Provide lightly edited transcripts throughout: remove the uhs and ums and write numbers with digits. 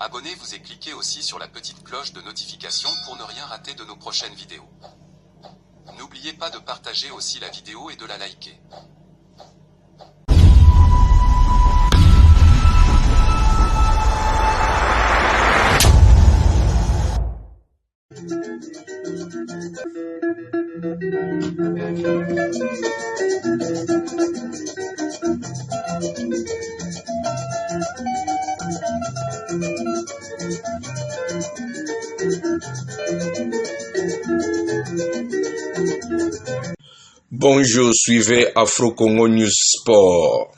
Abonnez-vous et cliquez aussi sur la petite cloche de notification pour ne rien rater de nos prochaines vidéos. N'oubliez pas de partager aussi la vidéo et de la liker. Bonjour, suivez Afro Congo News Sport.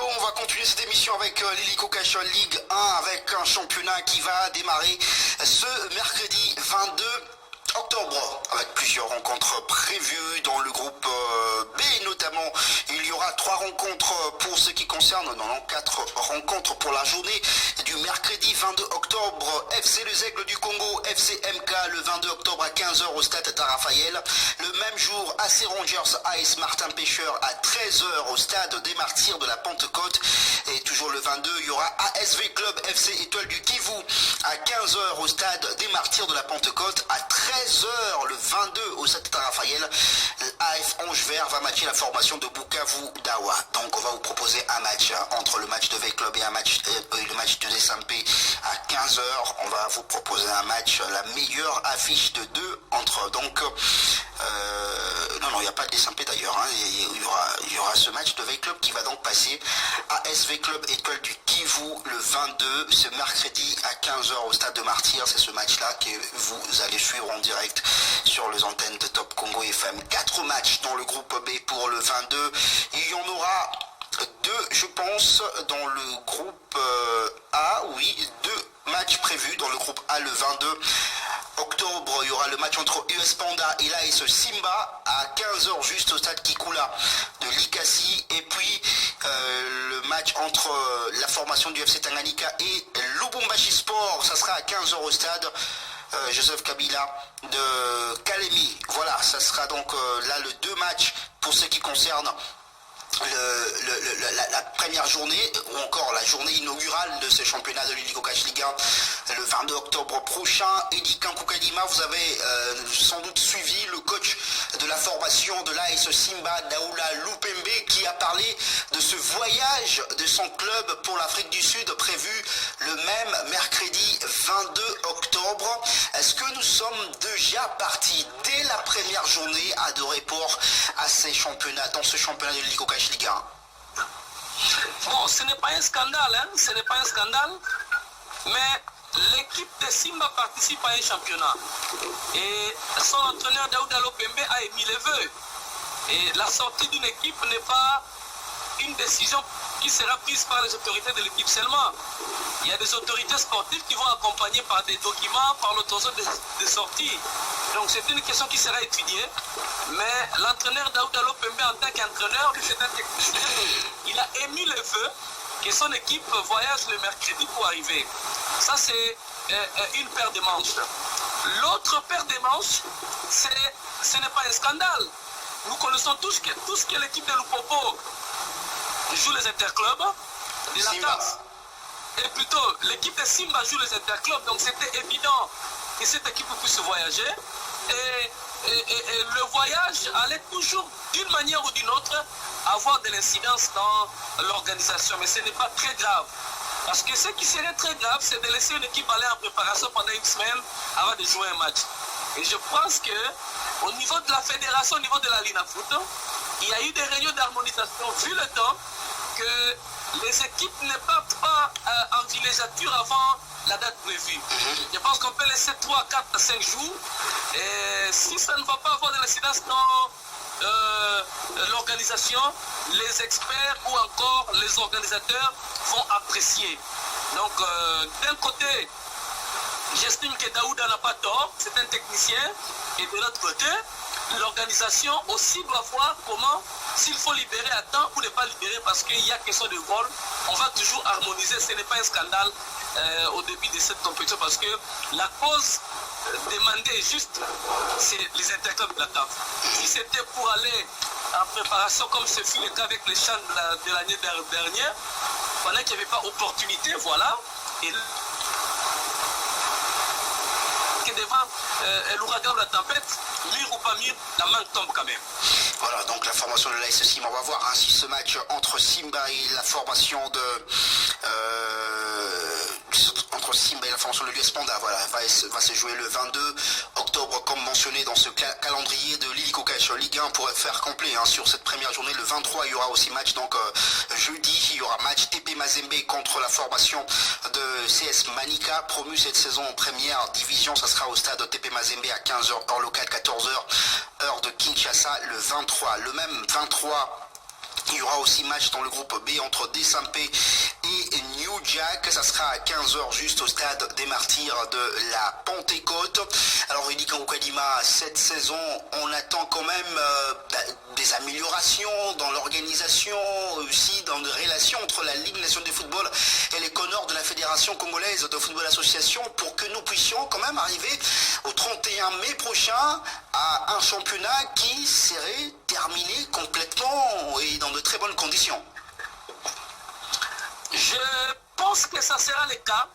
On va continuer cette émission avec l'Hélico Cachol Ligue 1 avec un championnat qui va démarrer ce mercredi 22 octobre avec plusieurs rencontres prévues dans le groupe B notamment. Il y aura 3 rencontres pour ce qui concerne, non, 4 rencontres pour la journée du mercredi 22 octobre. FC Les Aigles du Congo, FC MK le 22 octobre à 15h au stade Tarafael. Le même jour, AC Rangers AS Martin Pêcheur à 13h au stade des Martyrs de la Pentecôte. Et toujours le 22, il y aura ASV Club FC Étoile du Kivu à 15h au stade des Martyrs de la Pentecôte. À 13h le 22 au stade Tarafael, l'AF Ange Vert va matcher la formation de Bukavu Dawa. Donc on va vous proposer un match entre le match de V-Club et le match de SMP à 15h. On va vous proposer un match, la meilleure affiche de 2 entre donc non, il n'y a pas de SMP d'ailleurs. Il y aura ce match de V-Club qui va donc passer à SV Club Étoile du Kivu le 22, ce mercredi à 15h au stade de Martyrs. C'est ce match-là que vous allez suivre en direct sur les antennes de Top Congo FM. 4 matchs dans le groupe B pour le 22. Il y en aura 2, je pense, dans le groupe A. Oui, 2 matchs prévus dans le groupe A le 22 octobre. Il y aura le match entre US Panda et l'AS Simba à 15h juste au stade Kikula de Likasi. Et puis le match entre la formation du FC Tanganyika et Lubumbashi Sport, ça sera à 15h au stade Joseph Kabila de Kalemi. Voilà, ça sera donc là le 2 matchs pour ce qui concerne la première journée ou encore la journée inaugurale de ce championnat de l'Hélico Cash Ligue 1 le 22 octobre prochain. Edi Kankukadima, vous avez sans doute suivi le coach de la formation de l'AS Simba, Daoula Lupembe, qui a parlé de ce voyage de son club pour l'Afrique du Sud prévu le même mercredi 22 octobre. Est-ce que nous sommes déjà partis dès la première journée à de report à ces championnats, dans ce championnat de l'Hélico Cash Ligue 1? Bon, ce n'est pas un scandale, ce n'est pas un scandale, mais l'équipe de Simba participe à un championnat et son entraîneur Daouda Lopembe a émis les vœux. Et la sortie d'une équipe n'est pas une décision qui sera prise par les autorités de l'équipe seulement. Il y a des autorités sportives qui vont accompagner par des documents, par l'autorisation de sortie. Donc c'est une question qui sera étudiée. Mais l'entraîneur Daouda Lopembe, en tant qu'entraîneur, c'est un technicien. Il a émis le vœu que son équipe voyage le mercredi pour arriver. Ça, c'est une paire de manches. L'autre paire de manches, ce n'est pas un scandale. Nous connaissons tous que l'équipe de Lupopo joue les interclubs de la CAF. Et plutôt, l'équipe de Simba joue les interclubs. Donc c'était évident que cette équipe puisse voyager. Et le voyage allait toujours, d'une manière ou d'une autre, avoir de l'incidence dans l'organisation. Mais ce n'est pas très grave. Parce que ce qui serait très grave, c'est de laisser une équipe aller en préparation pendant une semaine avant de jouer un match. Et je pense qu'au niveau de la fédération, au niveau de la Linafoot, il y a eu des réunions d'harmonisation, vu le temps, que les équipes ne partent pas en villégiature avant la date prévue. Je pense qu'on peut laisser 3, 4, 5 jours. Et si ça ne va pas avoir de l'incidence dans l'organisation, les experts ou encore les organisateurs vont apprécier. Donc, d'un côté, j'estime que Daouda n'a pas tort, c'est un technicien. Et de l'autre côté, l'organisation aussi doit voir comment, s'il faut libérer à temps ou ne pas libérer parce qu'il y a question de vol, on va toujours harmoniser. Ce n'est pas un scandale au début de cette compétition parce que la cause demandée est juste, c'est les interclubs de la CAF. Si c'était pour aller en préparation comme ce fut le cas avec les chants de l'année dernière, pendant qu'il n'y avait pas opportunité, voilà, et devant l'ouragan de la tempête, mire ou pas mire, la main tombe quand même. Voilà, donc la formation de l'AS Simba, on va voir hein, si ce match entre Simba et la formation de entre Simba et la formation de l'US Panda, voilà, va se jouer le 22 octobre, comme mentionné dans ce calendrier de l'Illico Cash Ligue 1 pour faire complet hein, sur cette première journée. Le 23, il y aura aussi match, donc jeudi, il y aura match TP Mazembe contre la formation de CS Manika, promu cette saison en première division. Ça sera au stade TP Mazembe à 15h, heure locale, 14h, heure de Kinshasa, le 23. Le même 23, il y aura aussi match dans le groupe B entre Desampé et New Jack. Ça sera à 15h juste au stade des Martyrs de la Pentecôte. Alors Rudy Kankoukadima, cette saison, on attend quand même des améliorations dans l'organisation, aussi dans les relations entre la Ligue nationale de football et les connors de la Fédération congolaise de football association pour que nous puissions quand même arriver au 31 mai prochain à un championnat qui serait terminé complètement et dans de très bonnes conditions. Je pense que ça sera le cas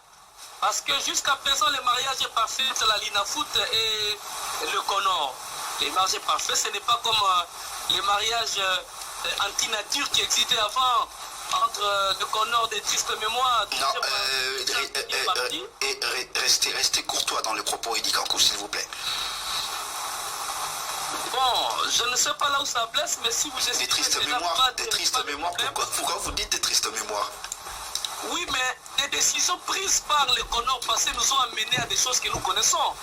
parce que jusqu'à présent le mariage est parfait entre la Linafoot et le Connor. Le mariage est parfait, ce n'est pas comme les mariages anti-nature qui existaient avant entre le Connor des tristes mémoires. Non, restez courtois dans le propos, Rudy Kankou, s'il vous plaît. Bon, je ne sais pas là où ça blesse, mais si vous Des tristes mémoires, pourquoi vous dites des tristes mémoires? Oui, mais les décisions prises par les Connors passés nous ont amenés à des choses que nous connaissons.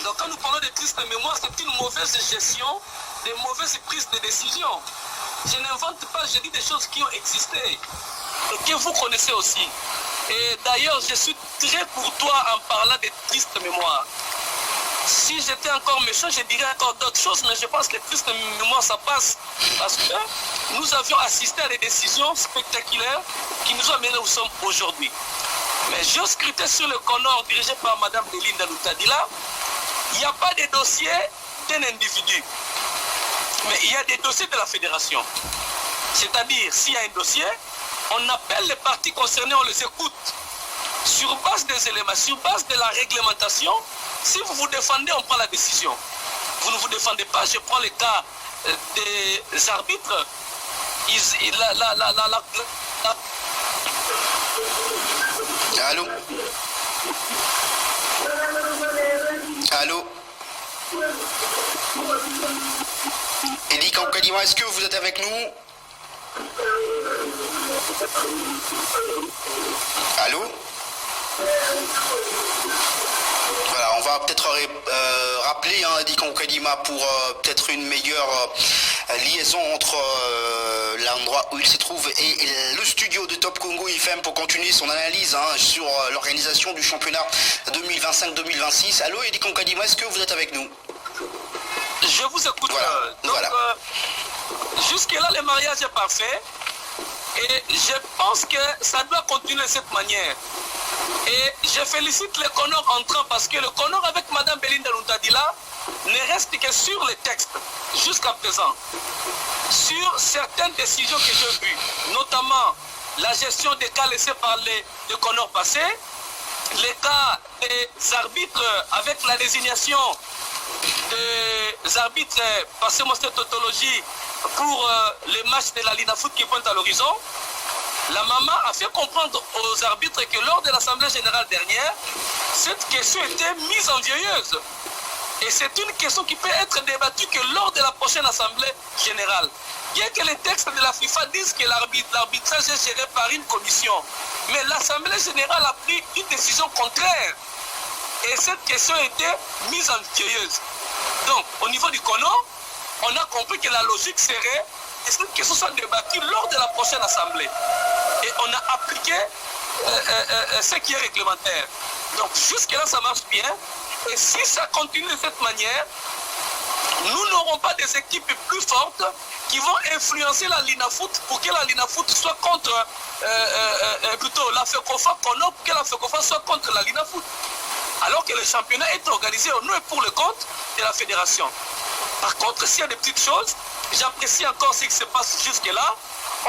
Donc quand nous parlons de tristes mémoires, c'est une mauvaise gestion, des mauvaises prises de décision. Je n'invente pas, je dis des choses qui ont existé et que vous connaissez aussi. Et d'ailleurs, je suis très courtois en parlant de tristes mémoires. Si j'étais encore méchant, je dirais encore d'autres choses, mais je pense que triste mémoire, ça passe. Parce que nous avions assisté à des décisions spectaculaires qui nous ont amenés où nous sommes aujourd'hui. Mais j'ai scruté sur le Connor dirigé par Mme Belinda Lutadila. Il n'y a pas de dossier d'un individu. Mais il y a des dossiers de la fédération. C'est-à-dire, s'il y a un dossier, on appelle les parties concernées, on les écoute. Sur base des éléments, sur base de la réglementation, si vous vous défendez, on prend la décision. Vous ne vous défendez pas, je prends le cas des arbitres. Allô? Allô? Rudy Kankoukadima, est-ce que vous êtes avec nous? Allô? Voilà, on va peut-être rappeler Rudy Kankoukadima pour peut-être une meilleure liaison entre l'endroit où il se trouve et le studio de Top Congo FM pour continuer son analyse sur l'organisation du championnat 2025-2026. Allô Rudy Kankoukadima, est-ce que vous êtes avec nous? Je vous écoute. Voilà. Jusque-là, le mariage est parfait. Et je pense que ça doit continuer de cette manière. Et je félicite les Connors entrants parce que le Connor avec Mme Belinda Lutadila ne reste que sur les textes jusqu'à présent. Sur certaines décisions que j'ai vues, notamment la gestion des cas laissés par les Connors passés, les cas des arbitres avec la désignation des arbitres, passez-moi cette tautologie, pour les matchs de la Linafoot qui pointent à l'horizon. La maman a fait comprendre aux arbitres que lors de l'Assemblée générale dernière, cette question était mise en vieilleuse. Et c'est une question qui peut être débattue que lors de la prochaine Assemblée générale. Bien que les textes de la FIFA disent que l'arbitrage est géré par une commission, mais l'Assemblée générale a pris une décision contraire. Et cette question était mise en vieilleuse. Donc, au niveau du CONO, on a compris que la logique serait que cette question soit débattue lors de la prochaine Assemblée. Et on a appliqué ce qui est réglementaire. Donc, jusque-là, ça marche bien. Et si ça continue de cette manière, nous n'aurons pas des équipes plus fortes qui vont influencer la Linafoot pour que la Linafoot soit contre, plutôt la FECOFA, pour que la FECOFA soit contre la Linafoot. Alors que le championnat est organisé au nom et pour le compte de la fédération. Par contre, s'il y a des petites choses, j'apprécie encore ce qui se passe jusque-là.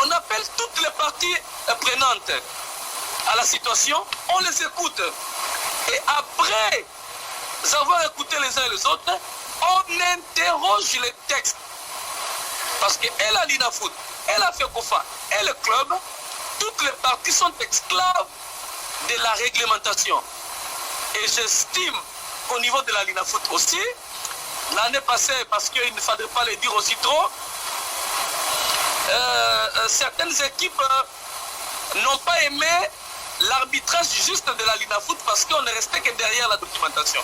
On appelle toutes les parties prenantes à la situation, on les écoute. Et après avoir écouté les uns et les autres, on interroge les textes. Parce que et la Linafoot, et la FECOFA, et le club, toutes les parties sont esclaves de la réglementation. Et j'estime qu'au niveau de la Linafoot aussi, l'année passée, parce qu'il ne faudrait pas le dire aussi trop, certaines équipes n'ont pas aimé l'arbitrage juste de la Linafoot parce qu'on ne restait que derrière la documentation.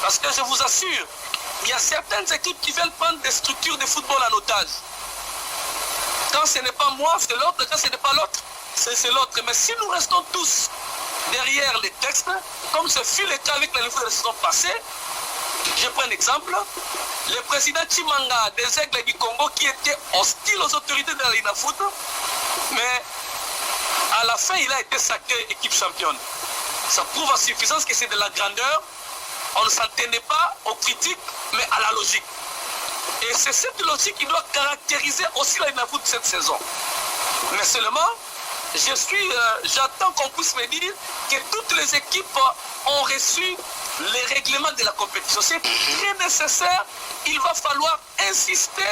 Parce que je vous assure, il y a certaines équipes qui veulent prendre des structures de football en otage. Quand ce n'est pas moi, c'est l'autre. Quand ce n'est pas l'autre, c'est l'autre. Mais si nous restons tous derrière les textes, comme ce fut le cas avec la Linafoot de la saison passée, je prends un exemple. Le président Chimanga des Aigles du Congo qui était hostile aux autorités de la Linafoot, mais à la fin, il a été sacré équipe championne. Ça prouve à suffisance que c'est de la grandeur. On ne s'en tenait pas aux critiques, mais à la logique. Et c'est cette logique qui doit caractériser aussi la Linafoot cette saison. Mais seulement, j'attends qu'on puisse me dire que toutes les équipes ont reçu les règlements de la compétition. C'est très nécessaire. Il va falloir insister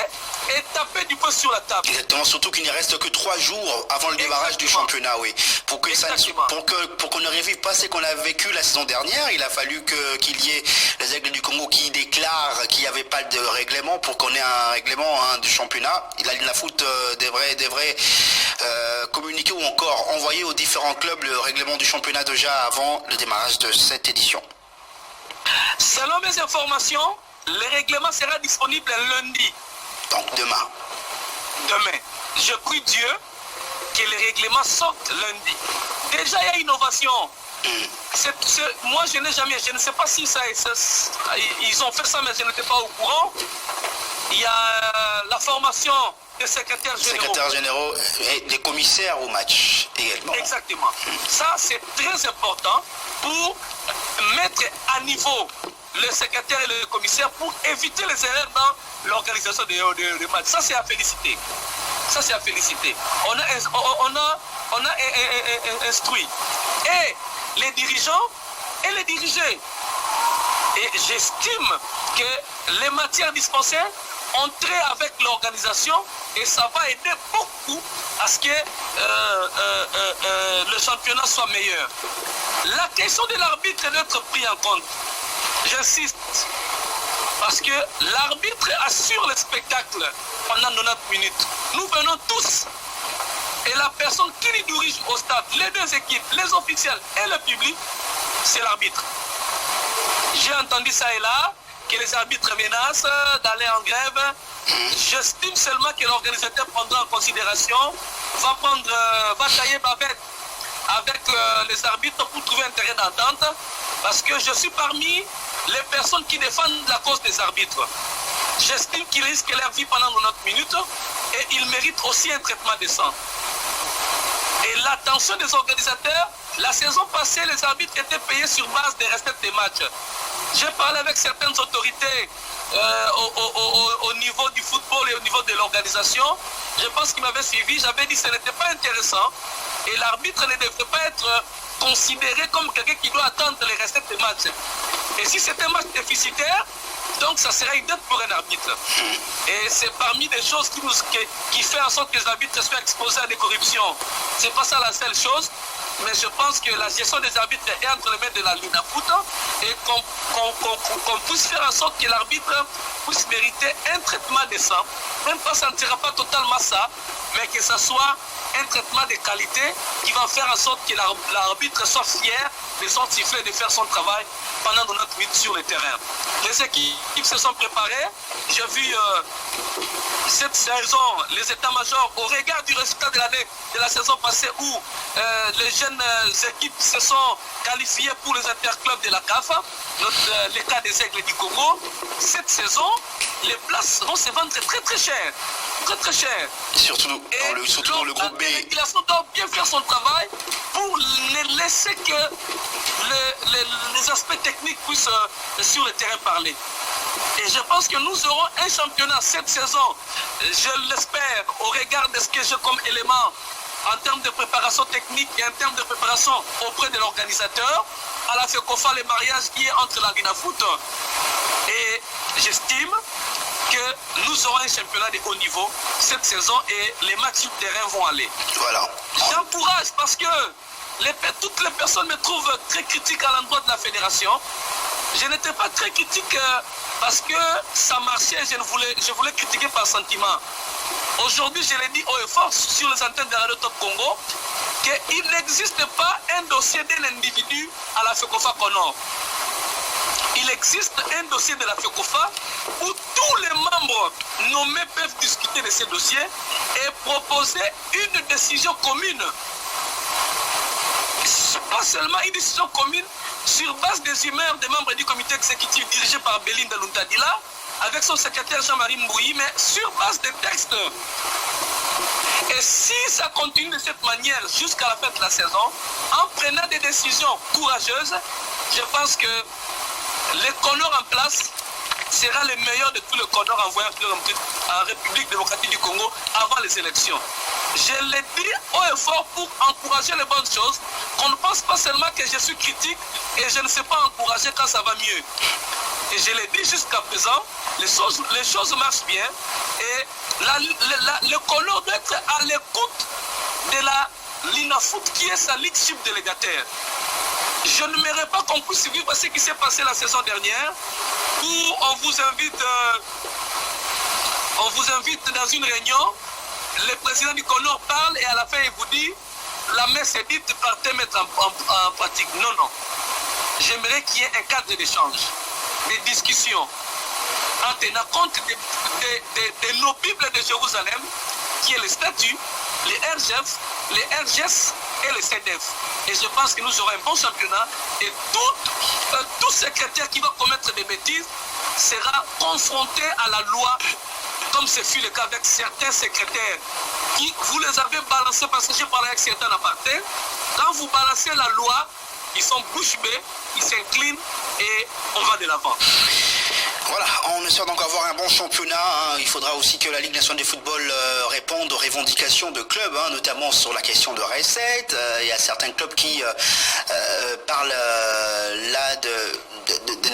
et taper du poing sur la table. Exactement, surtout qu'il ne reste que 3 jours avant le démarrage du championnat, oui. Pour qu'on ne revive pas ce qu'on a vécu la saison dernière, il a fallu qu'il y ait les Aigles du Congo qui déclarent qu'il n'y avait pas de règlement pour qu'on ait un règlement du championnat. La Linafoot devrait communiquer ou encore envoyer aux différents clubs le règlement du championnat déjà avant le démarrage de cette édition. Selon mes informations, le règlement sera disponible lundi. Donc demain. Demain. Je prie Dieu que les règlements sortent lundi. Déjà, il y a innovation. Moi, je ne sais pas si ils ont fait ça, mais je n'étais pas au courant. Il y a la formation des secrétaires généraux. Secrétaires généraux et des commissaires au match également. Exactement. Ça, c'est très important pour mettre à niveau le secrétaire et le commissaire pour éviter les erreurs dans l'organisation des matchs. Ça, c'est à féliciter. Ça, c'est à féliciter. On a instruit et les dirigeants et les dirigés. Et j'estime que les matières dispensées entrent avec l'organisation et ça va aider beaucoup à ce que le championnat soit meilleur. La question de l'arbitre doit être prise en compte. J'insiste, parce que l'arbitre assure le spectacle pendant 90 minutes. Nous venons tous, et la personne qui nous dirige au stade, les deux équipes, les officiels et le public, c'est l'arbitre. J'ai entendu ça et là, que les arbitres menacent d'aller en grève. J'estime seulement que l'organisateur prendra en considération, va tailler bavette avec les arbitres pour trouver un terrain d'entente, parce que je suis parmi les personnes qui défendent la cause des arbitres. J'estime qu'ils risquent leur vie pendant 90 minutes et ils méritent aussi un traitement décent. Et l'attention des organisateurs, la saison passée, les arbitres étaient payés sur base des recettes des matchs. J'ai parlé avec certaines autorités au niveau du football et au niveau de l'organisation. Je pense qu'ils m'avaient suivi. J'avais dit que ce n'était pas intéressant. Et l'arbitre ne devrait pas être considéré comme quelqu'un qui doit attendre les recettes des matchs. Et si c'est un match déficitaire, donc ça sera une dette pour un arbitre. Et c'est parmi les choses qui fait en sorte que les arbitres soient exposés à des corruptions. C'est pas ça la seule chose. mais je pense que la gestion des arbitres est entre les mains de la Linafoot et qu'on puisse faire en sorte que l'arbitre puisse mériter un traitement décent. Même pas, ça ne sera pas totalement ça, mais que ce soit un traitement de qualité qui va faire en sorte que l'arbitre soit fier de son sifflet, de faire son travail pendant 90 minutes sur le terrain. Les équipes se sont préparées. J'ai vu cette saison, les états-majors, au regard du résultat de la saison passée où les jeunes équipes se sont qualifiées pour les interclubs de la CAF, le cas des Aigles du Congo. Cette saison, les places vont se vendre très très cher. Très très cher. Surtout dans le groupe B. La régulation doit bien faire son travail pour ne laisser que les aspects techniques puissent sur le terrain parler. Et je pense que nous aurons un championnat cette saison, je l'espère, au regard de ce que j'ai comme élément en termes de préparation technique et en termes de préparation auprès de l'organisateur, à la FECOFA, le mariage qui est entre la Linafoot. Et j'estime que nous aurons un championnat de haut niveau cette saison et les matchs sur terrain vont aller. Voilà. J'encourage parce que toutes les personnes me trouvent très critique à l'endroit de la fédération. Je n'étais pas très critique parce que ça marchait, je voulais critiquer par sentiment. Aujourd'hui, je l'ai dit haut et fort sur les antennes de Radio Top Congo qu'il n'existe pas un dossier d'un individu à la FECOFA Conor. Il existe un dossier de la FECOFA où tous les membres nommés peuvent discuter de ces dossiers et proposer une décision commune. Pas seulement une décision commune sur base des humeurs des membres du comité exécutif dirigé par Belinda Luntadila avec son secrétaire Jean-Marie Mbouyi, mais sur base des textes. Et si ça continue de cette manière jusqu'à la fin de la saison, en prenant des décisions courageuses, je pense que le Conor en place sera le meilleur de tous les Conor envoyés en République démocratique du Congo avant les élections. Je l'ai dit haut et fort pour encourager les bonnes choses, qu'on ne pense pas seulement que je suis critique et je ne sais pas encourager quand ça va mieux. Et je l'ai dit jusqu'à présent, les choses marchent bien et le Conor doit être à l'écoute de la Linafoot qui est sa ligue subdélégataire. Je n'aimerais pas qu'on puisse vivre ce qui s'est passé la saison dernière où on vous invite dans une réunion, le président du Conor parle et à la fin il vous dit la messe est dite, partez mettre en pratique. Non, non. J'aimerais qu'il y ait un cadre d'échange, de discussion, en tenant compte de nos Bibles de Jérusalem, qui est le statut, les RGF, les RGS et les CDF. Et je pense que nous aurons un bon championnat et tout secrétaire qui va commettre des bêtises sera confronté à la loi, comme ce fut le cas avec certains secrétaires qui, vous les avez balancés parce que j'ai parlé avec certains apartés. Quand vous balancez la loi, ils sont bouche bée, ils s'inclinent et on va de l'avant. Voilà, on espère donc avoir un bon championnat. Il faudra aussi que la Ligue nationale de football réponde aux revendications de clubs, notamment sur la question de recettes. Il y a certains clubs qui parlent là de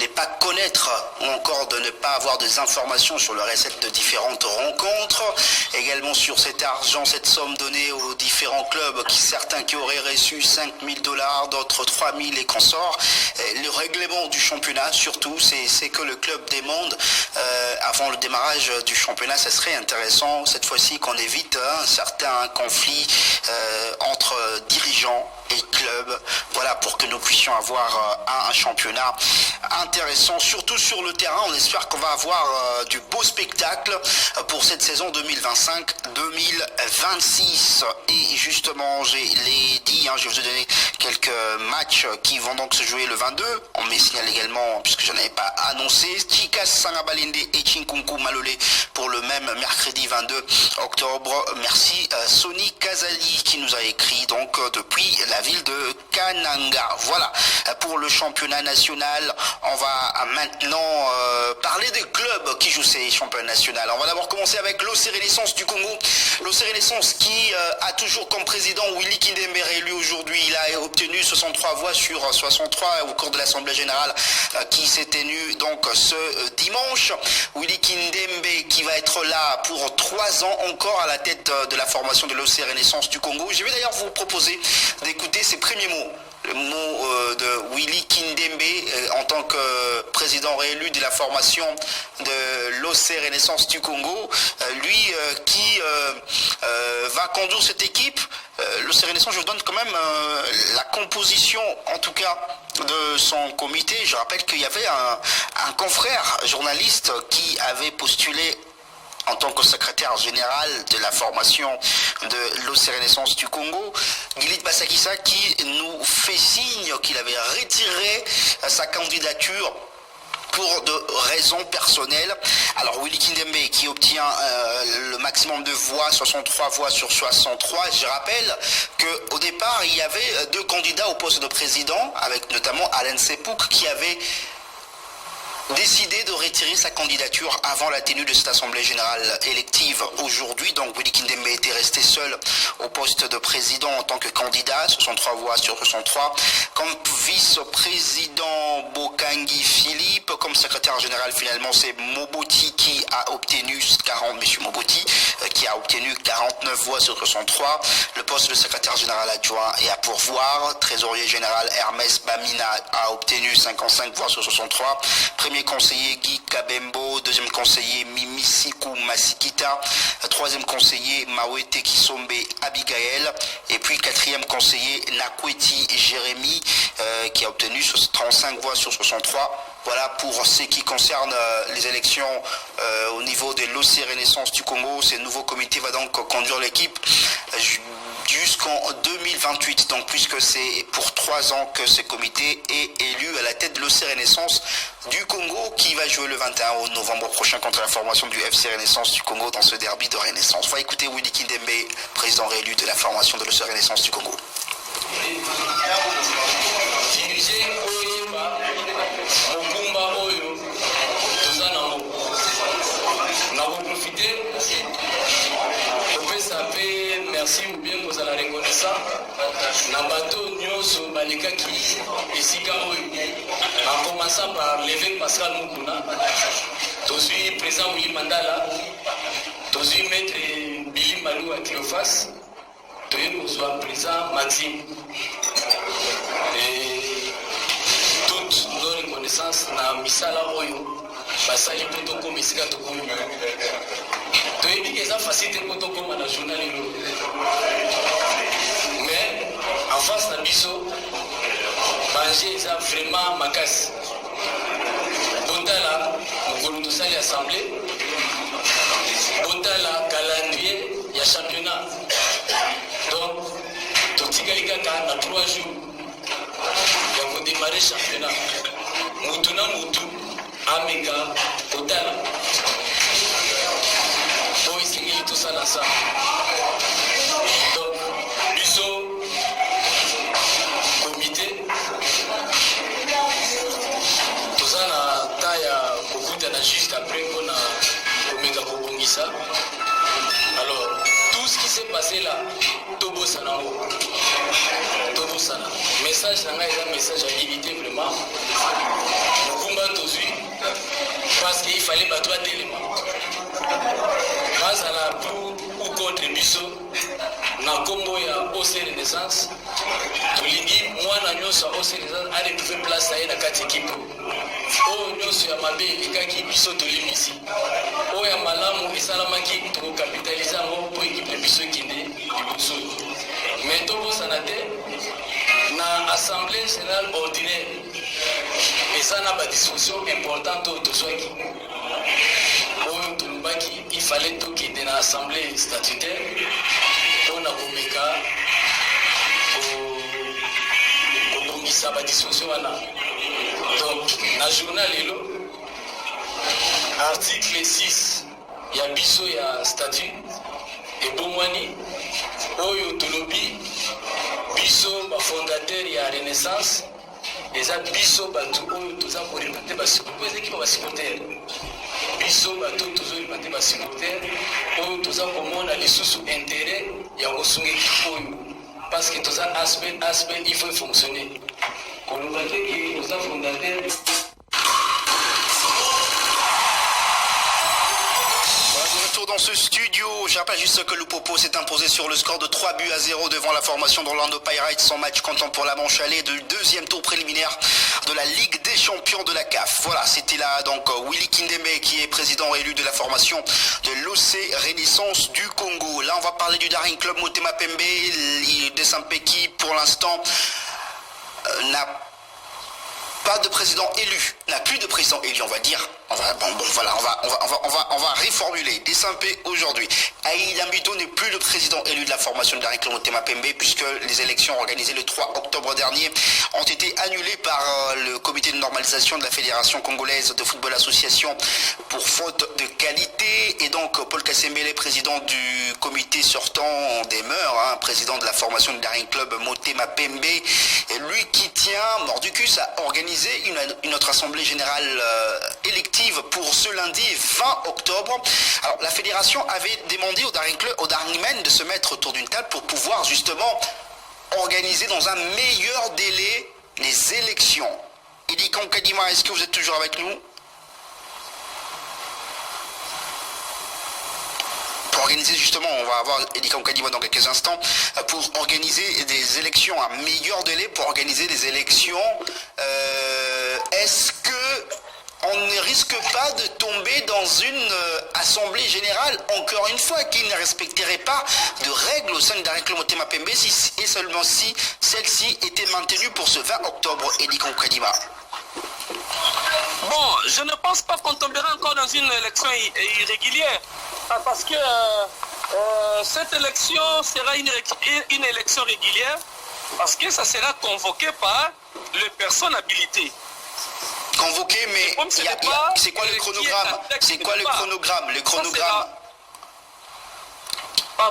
ne pas connaître ou encore de ne pas avoir des informations sur les recettes de différentes rencontres. Également sur cet argent, cette somme donnée aux différents clubs, certains qui auraient reçu $5,000, d'autres 3,000 et consorts. Le règlement du championnat, surtout, c'est que le club demande avant le démarrage du championnat. Ça serait intéressant cette fois-ci qu'on évite un certain conflit entre dirigeants et clubs, voilà, pour que nous puissions avoir un championnat intéressant, surtout sur le terrain. On espère qu'on va avoir du beau spectacle pour cette saison 2025-2026. Et justement, je l'ai dit, je vais vous donner quelques matchs qui vont donc se jouer le 22. On me signale également, puisque je n'avais pas annoncé, Chikas Sangabalende et Chinkunku Malolé pour le même mercredi 22 octobre. Merci Sony Kazali qui nous a écrit donc depuis la ville de Kananga. Voilà, pour le championnat national, on va va maintenant parler des clubs qui jouent ces championnats nationaux. On va d'abord commencer avec l'OC Renaissance du Congo. L'OC Renaissance qui a toujours comme président Willy Kindembe réélu aujourd'hui. Il a obtenu 63 voix sur 63 au cours de l'Assemblée Générale qui s'est tenue donc ce dimanche. Willy Kindembe qui va être là pour 3 ans encore à la tête de la formation de l'OC Renaissance du Congo. Je vais d'ailleurs vous proposer d'écouter ses premiers mots. Le mot de Willy Kindembe en tant que président réélu de la formation de l'OC Renaissance du Congo, lui qui va conduire cette équipe. L'OC Renaissance, je vous donne quand même la composition, en tout cas, de son comité. Je rappelle qu'il y avait un confrère journaliste qui avait postulé en tant que secrétaire général de la formation de l'OC Renaissance du Congo, Gilit Basakissa, qui nous fait signe qu'il avait retiré sa candidature pour de raisons personnelles. Alors Willy Kindembe qui obtient le maximum de voix, 63 voix sur 63. Je rappelle qu'au départ, il y avait 2 candidats au poste de président, avec notamment Alain Sepouk qui avait décidé de retirer sa candidature avant la tenue de cette assemblée générale élective aujourd'hui. Donc Willy Kindembe était resté seul au poste de président en tant que candidat, 63 voix sur 63. Comme vice-président, Bokangi Philippe. Comme secrétaire général, finalement, c'est Moboti qui a obtenu 49 voix sur 63. Le poste de secrétaire général adjoint est à pourvoir. Trésorier général Hermès Bamina a obtenu 55 voix sur 63. Premier conseiller Guy Kabembo, deuxième conseiller Mimisiku Masikita, troisième conseiller Mawete Kisombe Abigail, et puis quatrième conseiller Nakweti Jérémy qui a obtenu 35 voix sur 63. Voilà pour ce qui concerne les élections au niveau de l'OC Renaissance du Congo. Ce nouveau comité va donc conduire l'équipe jusqu'en 2028, donc puisque c'est pour 3 ans que ce comité est élu à la tête de l'OC Renaissance du Congo qui va jouer le 21 novembre prochain contre la formation du FC Renaissance du Congo dans ce derby de Renaissance. On va écouter Willy Kindembe, président réélu de la formation de l'OC Renaissance du Congo. Merci ou bien vous allez reconnaître na bateau nyonso balekaki esika oyo en commençant par l'évêque Pascal Mukuna, tozwi président Willy Mandala, tozwi maître Billy Malou à Cléophas, toye kozwa président Maxime et toutes nos reconnaissances na misala oyo basali mpo tokoma esika tokomi. C'est facile de comme la journal. Mais en face de Bisso, manger est vraiment ma casse. Bondala, nous avons à l'Assemblée. Bondala, calendrier, il y a championnat. Donc, tout ce qui est dans 3 jours, il y a démarré le championnat. Moutuna Moutou, Amega, Bondala. Tout ça dans ça. Donc, Bisso, comité, tout ça na taille beaucoup de juste après qu'on a Omega Kobongisa. Alors, tout ce qui s'est passé là, Tobo Sanamo, Tobo Sana. Message n'a pas un message à limiter vraiment. Nous combat tous parce qu'il fallait battre d'éléments. Grâce à la pour ou contre Bisso, na combo ya OC Renaissance, tout l'idi, moi na nyonso OC Renaissance a retrouvé place à la 4 équipes. Oh nyonso ya mabe ekaki Bisso to limisi. Oh ya malamu esalamaki to capitaliser ngo pour équipe de Bisso kinde liboso. Mais to bosana te na assemblée générale ordinaire. Et ça n'a pas de discussion importante au Toswaki. Il fallait tout quitter dans l'assemblée statutaire pour la Komeka pour Bongisa la discussion. Donc, dans le journal, article 6, il y a Bisso, il y a statut, et Bomwani, Oyo Tolobi, Bisso, fondateur, il y a Renaissance, eza biso bato oyo toza koreprésente basupporter eza ekipe basupporter biso bato tozoreprésente basupporter oyo toza komona lisusu intérêt ya kosunga ekipe oyo parce que toza aspect il faut fonctionner koloba te ke toza fondateur. Dans ce studio, je rappelle juste que Lupopo s'est imposé sur le score de 3-0 devant la formation d'Orlando Pirates, son match comptant pour la manche allée du deuxième tour préliminaire de la Ligue des champions de la CAF. Voilà, c'était là donc Willy Kindeme qui est président élu de la formation de l'OC Renaissance du Congo. Là, on va parler du Daring Club Motema Pembe, Desampé qui pour l'instant n'a pas de président élu, n'a plus de président élu, on va dire. On va réformuler. Desampé aujourd'hui. Aïda Mbito n'est plus le président élu de la formation de Daring Club Motema Pembe puisque les élections organisées le 3 octobre dernier ont été annulées par le comité de normalisation de la Fédération congolaise de football association pour faute de qualité. Et donc Paul Kassembele, président du comité sortant demeure, président de la formation de Daring Club Motema Pembe, et lui qui tient Mordicus à organiser une autre assemblée générale élective pour ce lundi 20 octobre. Alors la fédération avait demandé au Daring Club, au Daring Men de se mettre autour d'une table pour pouvoir justement organiser dans un meilleur délai les élections. Idi Kankadima, est-ce que vous êtes toujours avec nous? Pour organiser justement, on va avoir Idi Kankadima dans quelques instants, pour organiser des élections à meilleur délai, pour organiser des élections, est-ce que on ne risque pas de tomber dans une assemblée générale, encore une fois, qui ne respecterait pas de règles au sein de Daring Club Motema Pembe et seulement si celle-ci était maintenue pour ce 20 octobre, Edi Kankadima? Bon, je ne pense pas qu'on tombera encore dans une élection irrégulière, parce que cette élection sera une élection régulière, parce que ça sera convoqué par les personnes habilitées. Convoqué, mais c'est quoi le chronogramme? C'est quoi le chronogramme? Le chronogramme.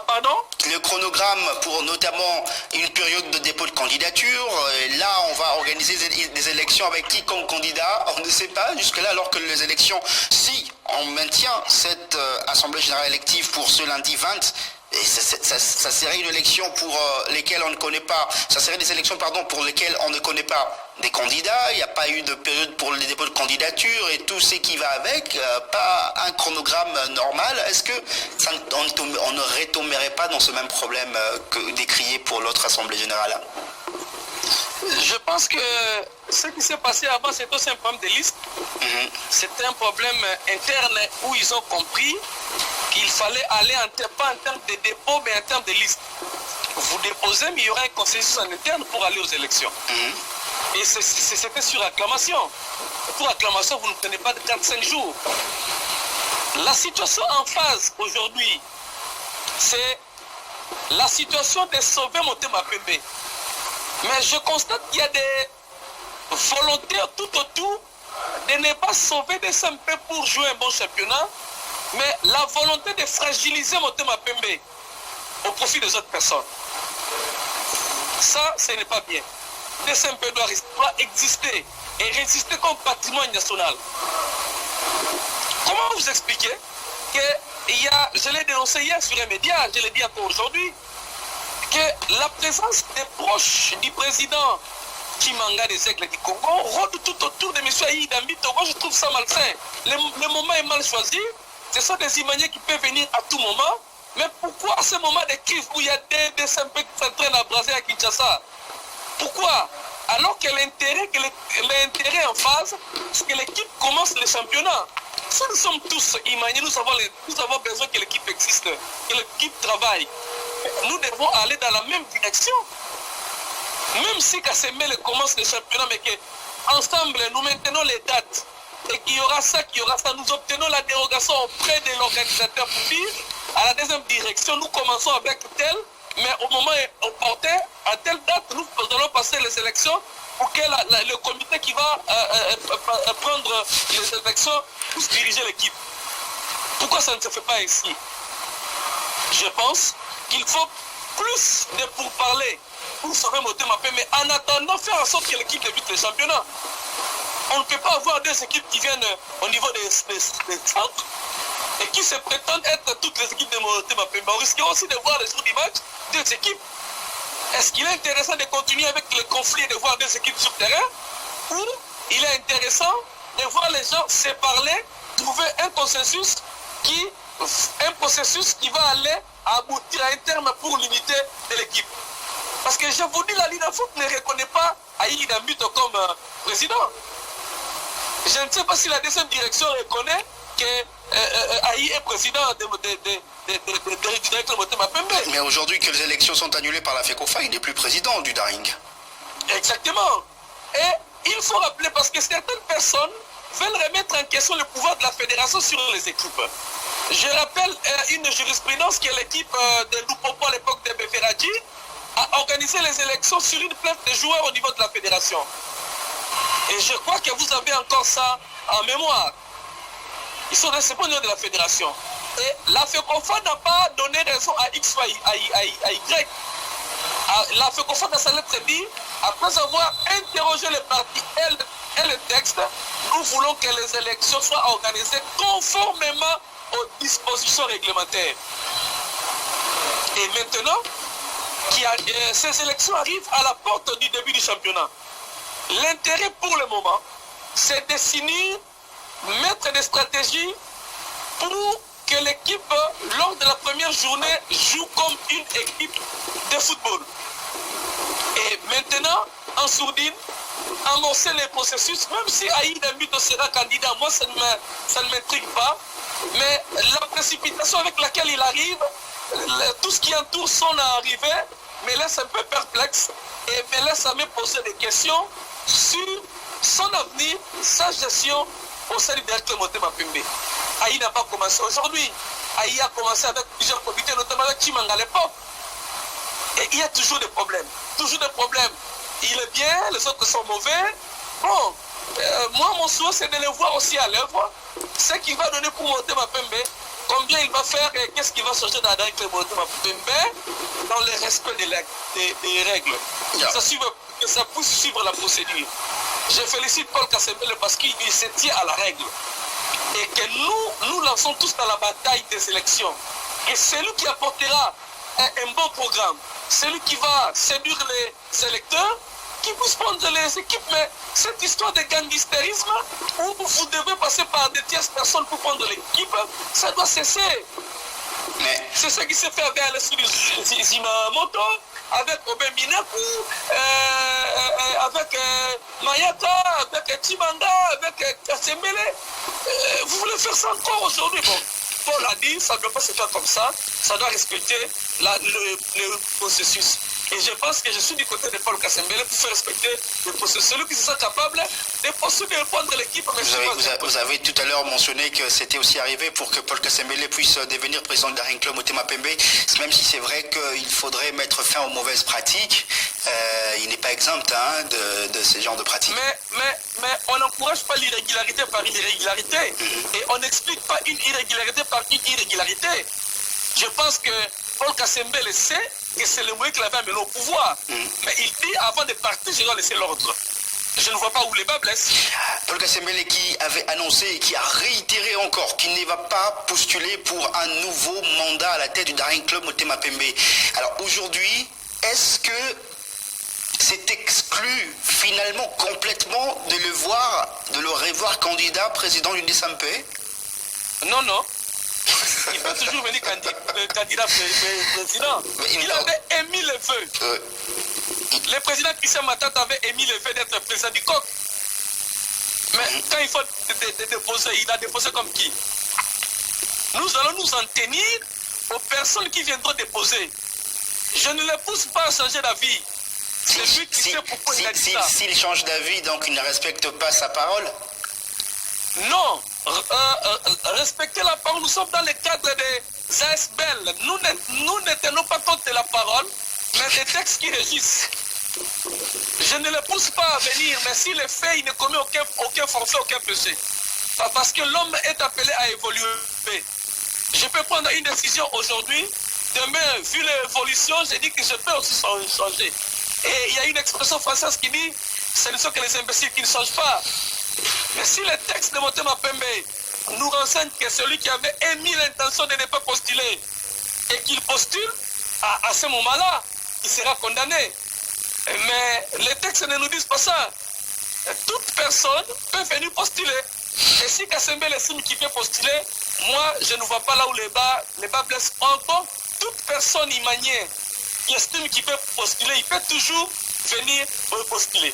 Pardon? Le chronogramme pour notamment une période de dépôt de candidature. Et là, on va organiser des élections avec qui comme candidat? On ne sait pas jusque-là, alors que les élections, si on maintient cette assemblée générale élective pour ce lundi 20, et ça serait une élection pour lesquelles on ne connaît pas, ça serait des élections pour lesquelles on ne connaît pas des candidats, il n'y a pas eu de période pour les dépôts de candidature et tout ce qui va avec, pas un chronogramme normal. Est-ce que on ne retomberait pas dans ce même problème que décrié pour l'autre assemblée générale? Je pense que ce qui s'est passé avant, c'est aussi un problème de liste. C'était un problème interne où ils ont compris qu'il fallait aller pas en termes de dépôt, mais en termes de liste. Vous déposez, mais il y aura un consensus en interne pour aller aux élections. Et c'était sur acclamation. Pour acclamation, vous ne prenez pas de 4-5 jours. La situation en phase aujourd'hui, c'est la situation de sauver Motema Pembe. Mais je constate qu'il y a des volontaires tout autour de ne pas sauver des SMP pour jouer un bon championnat, mais la volonté de fragiliser Motema Pembe au profit des autres personnes. Ça, ce n'est pas bien. Le SMP doit exister et résister comme patrimoine national. Comment vous expliquer qu'il y a, je l'ai dénoncé hier sur les médias, je l'ai dit encore aujourd'hui, que la présence des proches du président Kimanga des Aigles du Congo rôde tout autour de M. Aïda Mbito. Moi, je trouve ça malsain. Le moment est mal choisi. Ce sont des Imaniens qui peuvent venir à tout moment. Mais pourquoi à ce moment de crise où il y a des SMP qui s'entraînent à Brazzaville, à Kinshasa? Pourquoi? Alors que l'intérêt en phase, c'est que l'équipe commence le championnat. Si nous sommes tous Imaniens, nous avons besoin que l'équipe existe, que l'équipe travaille. Nous devons aller dans la même direction. Même si Kassemele commence le championnat, mais qu'ensemble, nous maintenons les dates et qu'il y aura ça, nous obtenons la dérogation auprès de l'organisateur pour dire à la deuxième direction, nous commençons avec tel, mais au moment opportun, à telle date, nous allons passer les élections pour que le comité qui va prendre les élections puisse diriger l'équipe. Pourquoi ça ne se fait pas ici? Je pense qu'il faut plus de pourparlers pour sauver Motema Pembe, mais en attendant, faire en sorte que l'équipe débute le championnat. On ne peut pas avoir deux équipes qui viennent au niveau des centres et qui se prétendent être toutes les équipes de Motema Pembe. On risque aussi de voir les jours du match deux équipes. Est-ce qu'il est intéressant de continuer avec le conflit et de voir deux équipes sur le terrain, ou il est intéressant de voir les gens se parler, trouver un processus qui va aller aboutir à un terme pour l'unité de l'équipe. Parce que je vous dis, la Ligue de foot ne reconnaît pas Aïe Dambito comme président. Je ne sais pas si la deuxième direction reconnaît que Aïe est président de Motema Pembe. Mais aujourd'hui que les élections sont annulées par la FECOFA, il n'est plus président du Daring. Exactement. Et il faut rappeler, parce que certaines personnes veulent remettre en question le pouvoir de la fédération sur les équipes. Je rappelle une jurisprudence que l'équipe de Lupopo à l'époque de Beferadji a organisé les élections sur une plainte de joueurs au niveau de la fédération. Et je crois que vous avez encore ça en mémoire. Ils sont responsables au niveau de la fédération. Et la FECOFA n'a pas donné raison à X ou à Y. La FECOFA dans sa lettre dit, après avoir interrogé les partis et le texte, nous voulons que les élections soient organisées conformément aux dispositions réglementaires. Et maintenant, ces élections arrivent à la porte du début du championnat. L'intérêt pour le moment, c'est de définir, mettre des stratégies pour que l'équipe, lors de la première journée, joue comme une équipe de football. Et maintenant, en sourdine, amorcer les processus, même si Aïe Dambito sera candidat, moi ça ne m'intrigue pas, mais la précipitation avec laquelle il arrive, tout ce qui entoure son arrivée, me laisse un peu perplexe et me laisse à me poser des questions sur son avenir, sa gestion au sein du directeur Motema Pembe. Aïe n'a pas commencé aujourd'hui. Aïe a commencé avec plusieurs comités, notamment avec Chimanga à l'époque. Et il y a toujours des problèmes. Toujours des problèmes. Il est bien, les autres sont mauvais. Bon, moi, mon souhait, c'est de les voir aussi à l'œuvre. Ce qu'il va donner pour Motema Pembe, combien il va faire et qu'est-ce qu'il va changer dans le Motema Pembe dans le respect des règles. Yeah. Que ça puisse suivre la procédure. Je félicite Paul Kasembele parce qu'il se tient à la règle. Et que nous lançons tous dans la bataille des élections. Et celui qui apportera un bon programme, celui qui va séduire les électeurs, qui puisse prendre les équipes, mais cette histoire de gangsterisme où vous devez passer par des tierces personnes pour prendre l'équipe, ça doit cesser. Mais c'est ce qui s'est fait avec Alessandro Zimamoto, avec Oben Minaku, avec Mayata, avec Chimanga, avec Kasembele. Vous voulez faire ça encore aujourd'hui? Bon, Paul a dit, ça ne doit pas se faire comme ça doit respecter le processus. Et je pense que je suis du côté de Paul Kasembele pour faire respecter le processus. Celui qui se sent capable de poursuivre et prendre l'équipe. Vous avez tout à l'heure mentionné que c'était aussi arrivé pour que Paul Kasembele puisse devenir président de Daring Club Motema Pembe, même si c'est vrai qu'il faudrait mettre fin aux mauvaises pratiques. Il n'est pas exempt de ce genre de pratiques. Mais on n'encourage pas l'irrégularité par une irrégularité. Et on n'explique pas une irrégularité par une irrégularité. Je pense que Paul Kasembele sait que c'est le moyen qu'il avait amené au pouvoir. Mais il dit, avant de partir, je dois laisser l'ordre. Je ne vois pas où les bas blessent. Paul Kasembele qui avait annoncé et qui a réitéré encore qu'il ne va pas postuler pour un nouveau mandat à la tête du Daring Club Motema Pembe. Alors aujourd'hui, est-ce que c'est exclu finalement complètement de le revoir candidat président du DSMP? Non. Il peut toujours venir candidat président. Il avait émis le vœu. Le président Christian Matata avait émis le vœu d'être président du COC. Mais quand il faut déposer, il a déposé comme qui? Nous allons nous en tenir aux personnes qui viendront déposer. Je ne les pousse pas à changer d'avis. C'est lui qui sait pourquoi il a dit ça. S'il change d'avis, donc il ne respecte pas sa parole? Non. Respecter la parole, nous sommes dans le cadre des ASBL. Nous ne tenons pas compte de la parole, mais des textes qui régissent. Je ne le pousse pas à venir, mais s'il est fait, il ne commet aucun forfait, aucun péché. Parce que l'homme est appelé à évoluer. Je peux prendre une décision aujourd'hui, demain, vu l'évolution, je dis que je peux aussi changer. Et il y a une expression française qui dit « ce ne sont que les imbéciles qui ne changent pas ». Mais si le texte de Motema Pembe nous renseigne que celui qui avait émis l'intention de ne pas postuler et qu'il postule, à ce moment-là, il sera condamné. Mais les textes ne nous disent pas ça. Toute personne peut venir postuler. Et si Kassembe estime qu'il peut postuler, moi, je ne vois pas là où les bas blessent. Encore, toute personne imanière qui estime qu'il peut postuler, il peut toujours venir postuler.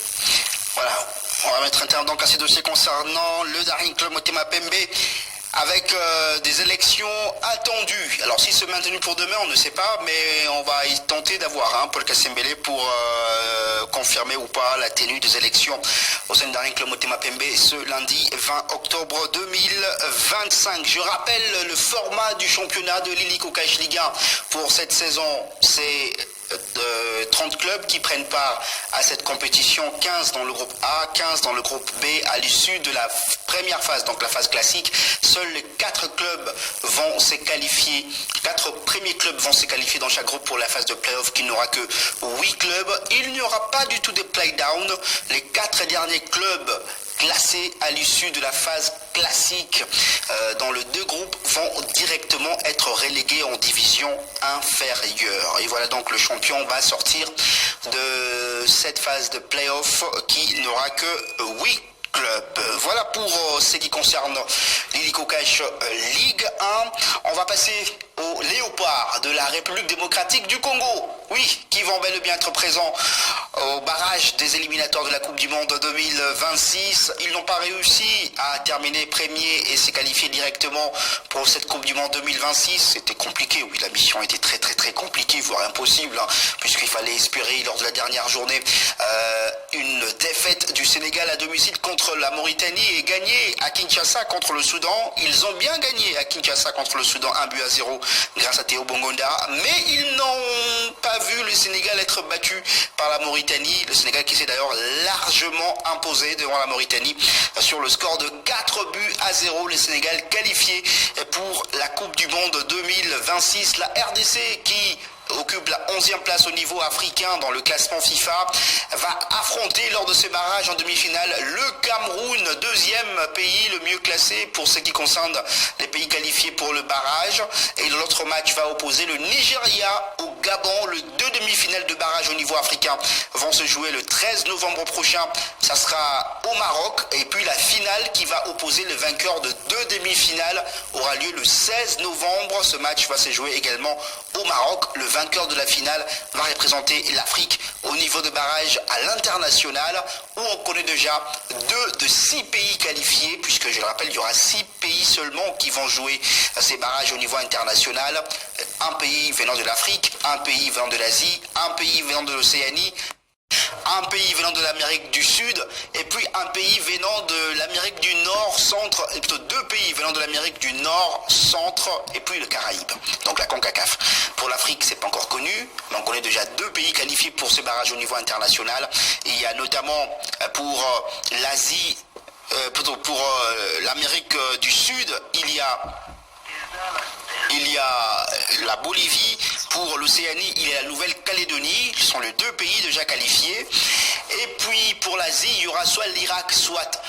Voilà, on va mettre un terme donc à ces dossiers concernant le Daring Club Motema Pembe avec des élections attendues. Alors s'il se maintenu pour demain, on ne sait pas, mais on va y tenter d'avoir Paul Kasembele pour confirmer ou pas la tenue des élections au sein de Daring Club Motema Pembe ce lundi 20 octobre 2025. Je rappelle le format du championnat de l'Hélico Cash Ligue 1 pour cette saison. C'est 30 clubs qui prennent part à cette compétition, 15 dans le groupe A, 15 dans le groupe B. À l'issue de la première phase, donc la phase classique, seuls les 4 clubs vont se qualifier. 4 premiers clubs vont se qualifier dans chaque groupe pour la phase de play-off qui n'aura que 8 clubs. Il n'y aura pas du tout de play-down. Les 4 derniers clubs classés à l'issue de la phase classique dans le 2 groupes vont directement être relégués en division inférieure. Et voilà donc le champion va sortir de cette phase de play-off qui n'aura que 8 clubs. Voilà pour ce qui concerne l'Hélico Cash Ligue 1. On va passer aux Léopards de la République démocratique du Congo. Oui, qui vont bel et bien être présents au barrage des éliminatoires de la Coupe du Monde 2026. Ils n'ont pas réussi à terminer premier et se qualifier directement pour cette Coupe du Monde 2026. C'était compliqué, oui, la mission était très compliquée, voire impossible, puisqu'il fallait espérer lors de la dernière journée une défaite du Sénégal à domicile contre la Mauritanie et gagner à Kinshasa contre le Soudan. Ils ont bien gagné à Kinshasa contre le Soudan 1-0 grâce à Théo Bongonda, mais ils n'ont pas vu le Sénégal être battu par la Mauritanie. Le Sénégal qui s'est d'ailleurs largement imposé devant la Mauritanie sur le score de 4-0. Le Sénégal qualifié pour la Coupe du Monde 2026. La RDC qui occupe la 11e place au niveau africain dans le classement FIFA, va affronter lors de ce barrage en demi-finale le Cameroun, 2e pays le mieux classé pour ce qui concerne les pays qualifiés pour le barrage. Et l'autre match va opposer le Nigeria au Gabon. Les 2 demi-finales de barrage au niveau africain vont se jouer le 13 novembre prochain. Ça sera au Maroc. Et puis la finale qui va opposer le vainqueur de 2 demi-finales aura lieu le 16 novembre. Ce match va se jouer également au Maroc. Le vainqueur de la finale va représenter l'Afrique au niveau de barrage à l'international, où on connaît déjà 2 de 6 pays qualifiés, puisque je le rappelle, il y aura 6 pays seulement qui vont jouer ces barrages au niveau international. Un pays venant de l'Afrique, un pays venant de l'Asie, un pays venant de l'Océanie, un pays venant de l'Amérique du Sud, et puis un pays venant de l'Amérique du Nord, centre, et plutôt 2 pays venant de l'Amérique du Nord, centre, et puis le Caraïbe, donc la CONCACAF. Pour l'Afrique, c'est pas encore connu, mais on connaît déjà 2 pays qualifiés pour ce barrage au niveau international. Et il y a notamment pour l'Asie, pour l'Amérique du Sud, il y a la Bolivie. Pour l'Océanie, il y a la Nouvelle-Calédonie. Ce sont les 2 pays déjà qualifiés. Et puis pour l'Asie, il y aura soit l'Irak, soit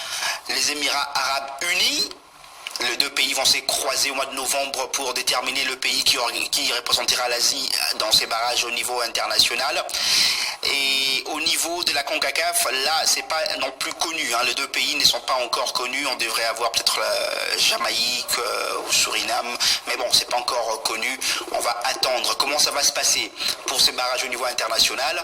les Émirats Arabes Unis. Les 2 pays vont se croiser au mois de novembre pour déterminer le pays qui représentera l'Asie dans ces barrages au niveau international. Et au niveau de la CONCACAF, là, c'est pas non plus connu. Les 2 pays ne sont pas encore connus. On devrait avoir peut-être la Jamaïque ou Suriname, mais bon, c'est pas encore connu. On va attendre comment ça va se passer pour ces barrages au niveau international.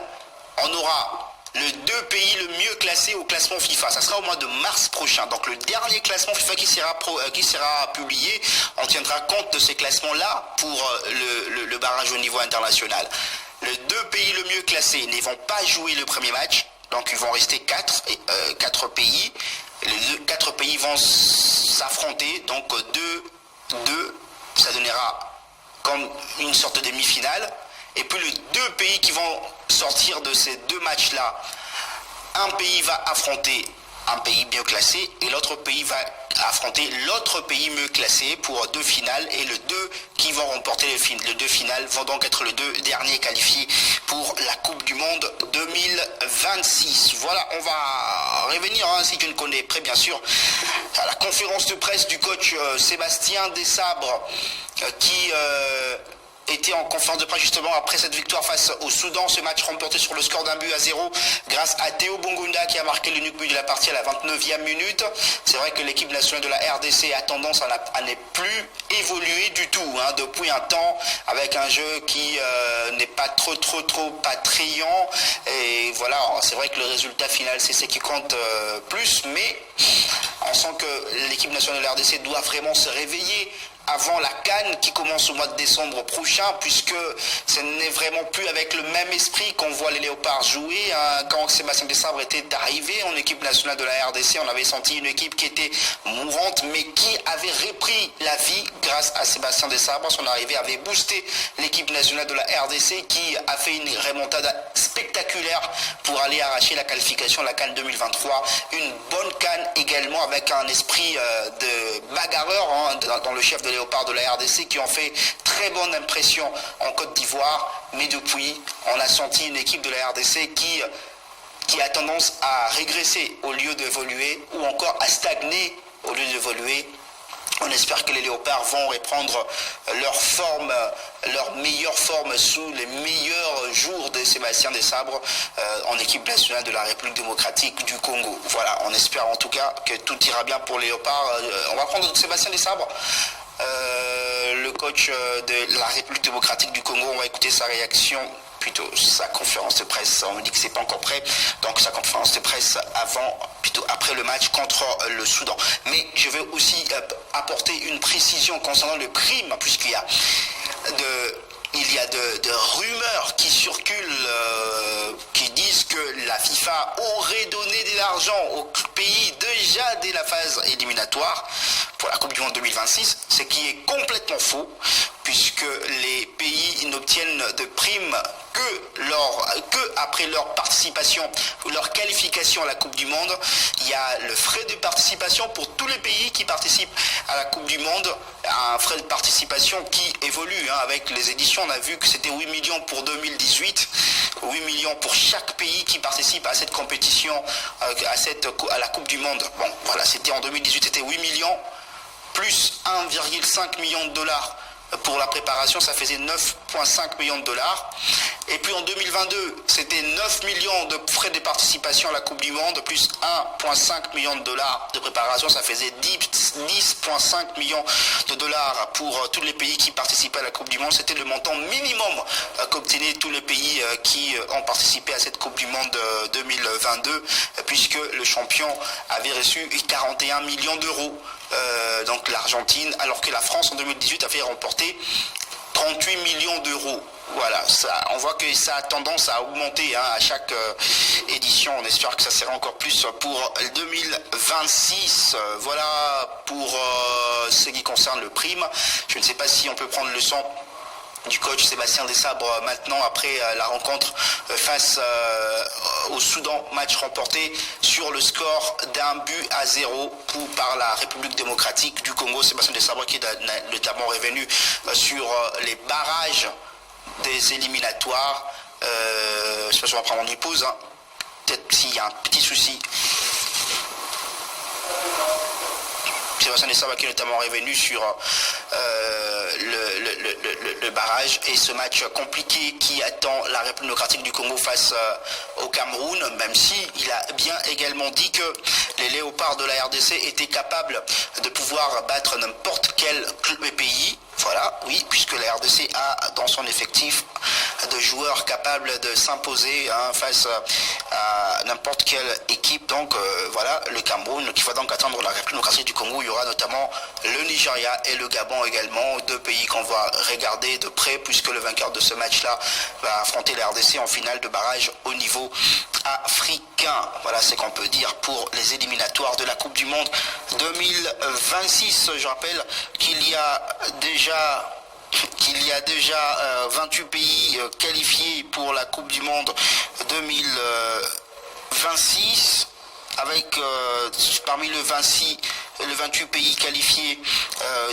On aura le 2 pays le mieux classé au classement FIFA. Ça sera au mois de mars prochain. Donc le dernier classement FIFA qui sera publié, on tiendra compte de ces classements-là pour le barrage au niveau international. Les 2 pays le mieux classés ne vont pas jouer le premier match. Donc ils vont rester 4 pays. Les 4 pays vont s'affronter. Donc 2, ça donnera comme une sorte de demi-finale. Et puis les 2 pays qui vont sortir de ces 2 matchs-là, un pays va affronter un pays mieux classé et l'autre pays va affronter l'autre pays mieux classé pour 2 finales et les 2 qui vont remporter les 2 finales vont donc être les 2 derniers qualifiés pour la Coupe du Monde 2026. Voilà, on va revenir, si tu ne connais près bien sûr, à la conférence de presse du coach Sébastien Desabre qui était en conférence de presse justement après cette victoire face au Soudan, ce match remporté sur le score d'1-0 grâce à Théo Bongunda qui a marqué l'unique but de la partie à la 29e minute. C'est vrai que l'équipe nationale de la RDC a tendance à ne plus évoluer du tout depuis un temps avec un jeu qui n'est pas trop attrayant et voilà, c'est vrai que le résultat final c'est ce qui compte plus, mais on sent que l'équipe nationale de la RDC doit vraiment se réveiller avant la CAN qui commence au mois de décembre prochain, puisque ce n'est vraiment plus avec le même esprit qu'on voit les Léopards jouer. Quand Sébastien Desabre était arrivé en équipe nationale de la RDC, on avait senti une équipe qui était mourante, mais qui avait repris la vie grâce à Sébastien Desabre. Son arrivée avait boosté l'équipe nationale de la RDC qui a fait une remontada spectaculaire pour aller arracher la qualification à la CAN 2023. Une bonne CAN également avec un esprit de bagarreur dans le chef de Léopards de la RDC qui ont fait très bonne impression en Côte d'Ivoire, mais depuis on a senti une équipe de la RDC qui a tendance à régresser au lieu d'évoluer ou encore à stagner au lieu d'évoluer. On espère que les Léopards vont reprendre leur meilleure forme sous les meilleurs jours de Sébastien Desabre en équipe nationale de la République démocratique du Congo. Voilà, on espère en tout cas que tout ira bien pour les Léopards. On va prendre Sébastien Desabre, le coach de la République démocratique du Congo. On va écouter sa réaction, plutôt sa conférence de presse. On me dit que c'est pas encore prêt, donc sa conférence de presse après le match contre le Soudan. Mais je veux aussi apporter une précision concernant le prime, puisqu'il y a de rumeurs qui circulent qui disent que la FIFA aurait donné de l'argent au pays déjà dès la phase éliminatoire pour la Coupe du Monde 2026, ce qui est complètement faux, puisque les pays n'obtiennent de primes que après leur participation ou leur qualification à la Coupe du Monde. Il y a le frais de participation pour tous les pays qui participent à la Coupe du Monde, un frais de participation qui évolue avec les éditions. On a vu que c'était 8 millions pour 2018, 8 millions pour chaque pays qui participe à cette compétition, à la Coupe du Monde. Bon, voilà, c'était en 2018, c'était 8 millions plus 1,5 million de dollars pour la préparation, ça faisait 9,5 millions de dollars. Et puis en 2022, c'était 9 millions de frais de participation à la Coupe du Monde, plus 1,5 million de dollars de préparation, ça faisait 10,5 millions de dollars pour tous les pays qui participaient à la Coupe du Monde. C'était le montant minimum qu'obtenaient tous les pays qui ont participé à cette Coupe du Monde 2022, puisque le champion avait reçu 41 millions d'euros. Donc l'Argentine, alors que la France en 2018 avait remporté 38 millions d'euros. Voilà, on voit que ça a tendance à augmenter à chaque édition. On espère que ça sera encore plus pour 2026. Voilà pour ce qui concerne le prime. Je ne sais pas si on peut prendre le son du coach Sébastien Desabre maintenant après la rencontre face au Soudan, match remporté sur le score d'1-0 par la République démocratique du Congo. Sébastien Desabre qui est notamment revenu sur les barrages des éliminatoires. Je sais pas si on va prendre une pause, peut-être s'il y a un petit souci. Sébastien Desabre qui est notamment revenu sur le barrage et ce match compliqué qui attend la République démocratique du Congo face au Cameroun, même si il a bien également dit que les Léopards de la RDC étaient capables de pouvoir battre n'importe quel pays. Voilà, oui, puisque la RDC a dans son effectif de joueurs capables de s'imposer face à n'importe quelle équipe. Donc voilà, le Cameroun qui va donc attendre la République démocratique du Congo. Il y aura notamment le Nigeria et le Gabon également, deux pays qu'on va regarder de près, puisque le vainqueur de ce match-là va affronter la RDC en finale de barrage au niveau africain. Voilà ce qu'on peut dire pour les éliminatoires de la Coupe du Monde 2026. Je rappelle qu'il y a déjà 28 pays qualifiés pour la Coupe du Monde 2026 avec parmi le 28 pays qualifiés,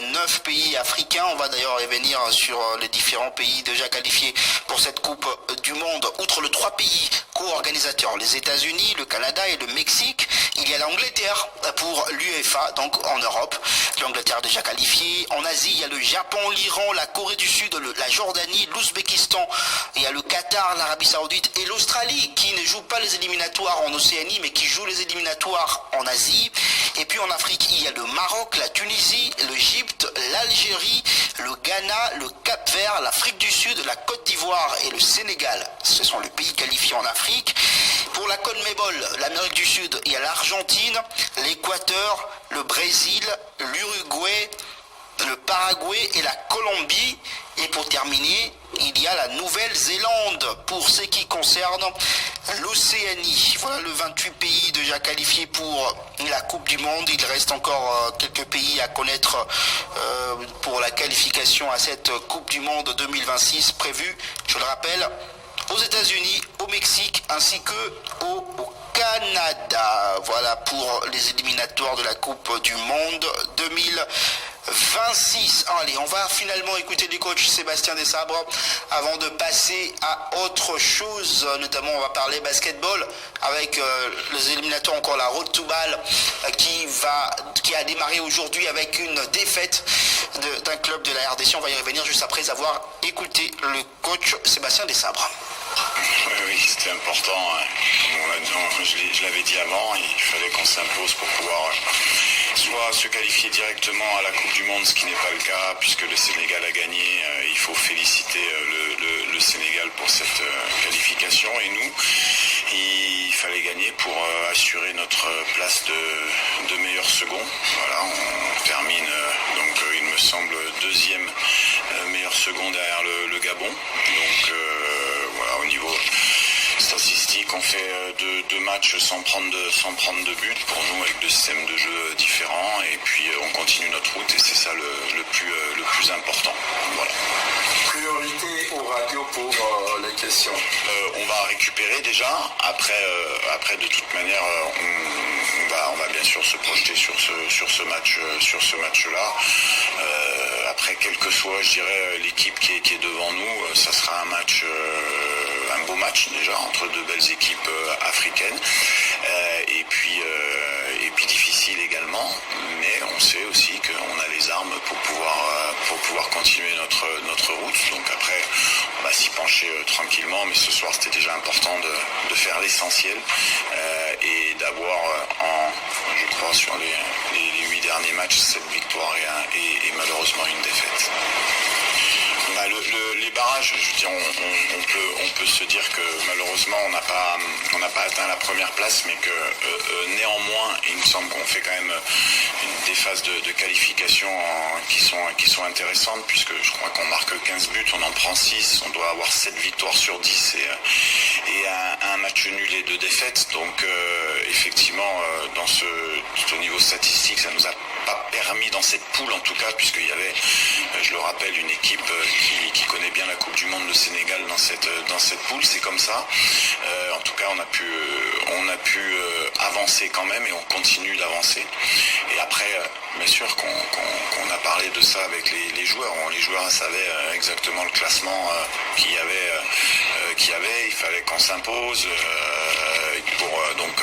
9 pays africains. On va d'ailleurs revenir sur les différents pays déjà qualifiés pour cette Coupe du Monde. Outre les 3 pays co-organisateurs, les États-Unis, le Canada et le Mexique, il y a l'Angleterre pour l'UEFA, donc en Europe. L'Angleterre déjà qualifiée. En Asie, il y a le Japon, l'Iran, la Corée du Sud, la Jordanie, l'Ouzbékistan. Il y a le Qatar, l'Arabie Saoudite et l'Australie qui ne jouent pas les éliminatoires en Océanie mais qui jouent les éliminatoires en Asie. Et puis en Afrique, il y a le Maroc, la Tunisie, l'Égypte, l'Algérie, le Ghana, le Cap-Vert, l'Afrique du Sud, la Côte d'Ivoire et le Sénégal. Ce sont les pays qualifiés en Afrique. Pour la CONMEBOL, l'Amérique du Sud, il y a l'Argentine, l'Équateur, le Brésil, l'Uruguay, le Paraguay et la Colombie. Et pour terminer, il y a la Nouvelle-Zélande pour ce qui concerne l'Océanie. Voilà le 28 pays déjà qualifiés pour la Coupe du Monde. Il reste encore quelques pays à connaître pour la qualification à cette Coupe du Monde 2026 prévue, je le rappelle, aux États-Unis, au Mexique ainsi que au Canada. Voilà pour les éliminatoires de la Coupe du Monde 2026. Allez, on va finalement écouter le coach Sébastien Desabres avant de passer à autre chose. Notamment, on va parler basketball avec les éliminatoires, encore la Road to Ball qui a démarré aujourd'hui avec une défaite d'un club de la RDC. On va y revenir juste après avoir écouté le coach Sébastien Desabres. Oui, c'était important. Je l'avais dit avant, il fallait qu'on s'impose pour pouvoir soit se qualifier directement à la Coupe du Monde, ce qui n'est pas le cas, puisque le Sénégal a gagné. Il faut féliciter le Sénégal pour cette qualification. Et nous, il fallait gagner pour assurer notre place de meilleur second. Voilà, on termine, donc il me semble, deuxième meilleur second derrière le Gabon. Donc voilà, au niveau statistique, on fait deux matchs sans prendre de but pour nous, avec deux systèmes de jeu différents, et puis on continue notre route et c'est ça le plus important. Voilà. Priorité aux radios pour les questions. On va récupérer déjà. Après de toute manière, on va bien sûr se projeter sur ce match-là. Après, quel que soit, je dirais, l'équipe qui est devant nous, ça sera un beau match déjà entre deux belles équipes africaines. Et puis difficile également, mais on sait aussi qu'on a les armes pour pouvoir continuer notre route. Donc après, on va s'y pencher tranquillement, mais ce soir c'était déjà important de faire l'essentiel et d'avoir je crois sur les 8 derniers matchs 7 victoires et malheureusement une défaite. Les barrages, je veux dire, on peut se dire que malheureusement on n'a pas atteint la première place, mais que néanmoins il me semble qu'on fait quand même des phases de qualification qui sont intéressantes, puisque je crois qu'on marque 15 buts, on en prend 6, on doit avoir 7 victoires sur 10 et un match nul et 2 défaites. Donc effectivement au niveau statistique, ça nous a pas permis dans cette poule en tout cas, puisqu'il y avait, je le rappelle, une équipe qui connaît bien la Coupe du Monde, le Sénégal, dans cette poule. C'est comme ça. En tout cas, on a pu avancer quand même, et on continue d'avancer. Et après, bien sûr qu'on a parlé de ça avec les joueurs. Les joueurs savaient exactement le classement qu'il y avait. Il fallait qu'on s'impose. Donc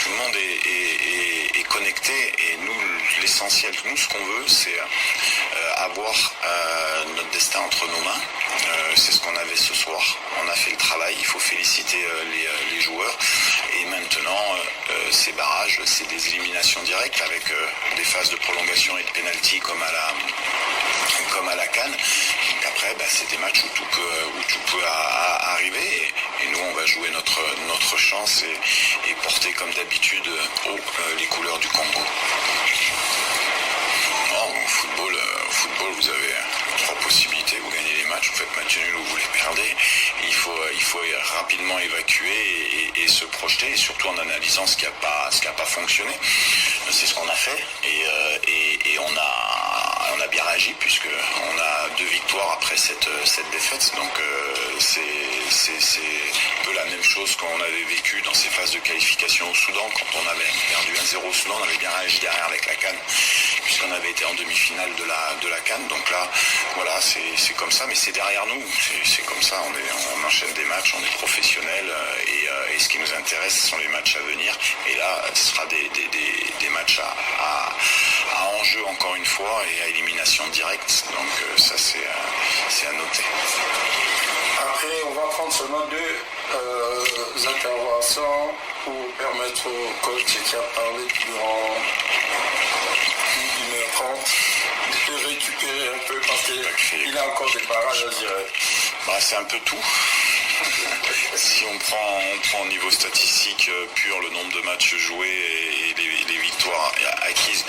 tout le monde est connecté, et nous, l'essentiel, ce qu'on veut, c'est avoir notre destin entre nos mains. C'est ce qu'on avait ce soir. On a fait le travail, il faut féliciter les joueurs. Et maintenant, ces barrages, c'est des éliminations directes avec des phases de prolongation et de pénalty comme à la CAN. Donc après, c'est des matchs où tout peut arriver. Et nous, on va jouer notre chance et porter comme d'habitude les couleurs du Congo. Au football, vous avez 3 possibilités. Vous gagnez les matchs, vous faites match nul ou vous les perdez. Il faut rapidement évacuer et se projeter, et surtout en analysant ce qui a pas fonctionné. C'est ce qu'on a fait, et on a bien réagi, puisque on a 2 victoires victoire après cette défaite. Donc c'est un peu la même chose qu'on avait vécu dans ces phases de qualification au Soudan. Quand on avait perdu 1-0 au Soudan, on avait bien réagi derrière avec la CAN, puisqu'on avait été en demi-finale de la CAN. Donc là, voilà, c'est comme ça, mais c'est derrière nous. C'est comme ça, on enchaîne des matchs, on est professionnels, et ce qui nous intéresse, ce sont les matchs à venir. Et là, ce sera des matchs à enjeu encore une fois et à élimination directe. Donc ça, c'est à noter. Après, on va prendre seulement deux interventions pour permettre au coach qui a parlé durant 1h30 de récupérer un peu parce qu'il a encore des barrages à gérer. C'est un peu tout. Si on prend au niveau statistique pur le nombre de matchs joués et les victoires acquises,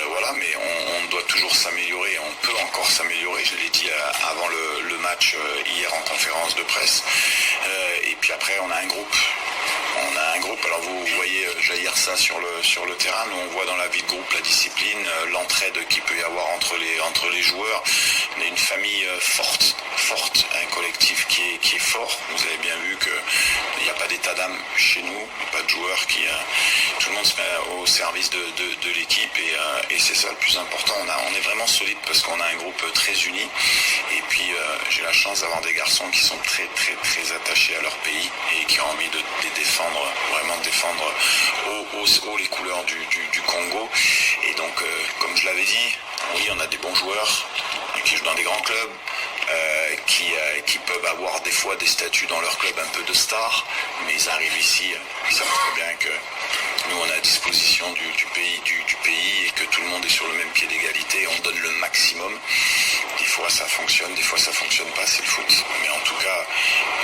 voilà, mais on doit toujours s'améliorer, on peut encore s'améliorer, je l'ai dit avant le match hier en conférence de presse. Et puis après on a un groupe. Alors vous voyez jaillir ça sur le terrain, nous on voit dans la vie de groupe la discipline, l'entraide qu'il peut y avoir entre les joueurs. On est une famille forte, un collectif qui est fort. Vous avez bien vu qu'il n'y a pas d'état d'âme chez nous, pas de joueurs tout le monde se met au service de l'équipe et c'est ça le plus important. On est vraiment solide parce qu'on a un groupe très uni et puis j'ai la chance d'avoir des garçons qui sont très très très attachés à leur pays et qui ont envie de défendre haut les couleurs du Congo. Et donc comme je l'avais dit, oui, on a des bons joueurs qui jouent dans des grands clubs, qui peuvent avoir des fois des statuts dans leur club un peu de stars, mais ils arrivent ici, ils savent très bien que nous on est à disposition du pays et que tout le monde est sur le même pied d'égalité, on donne le maximum. Des fois ça fonctionne, des fois ça fonctionne pas, c'est le foot. Mais en tout cas,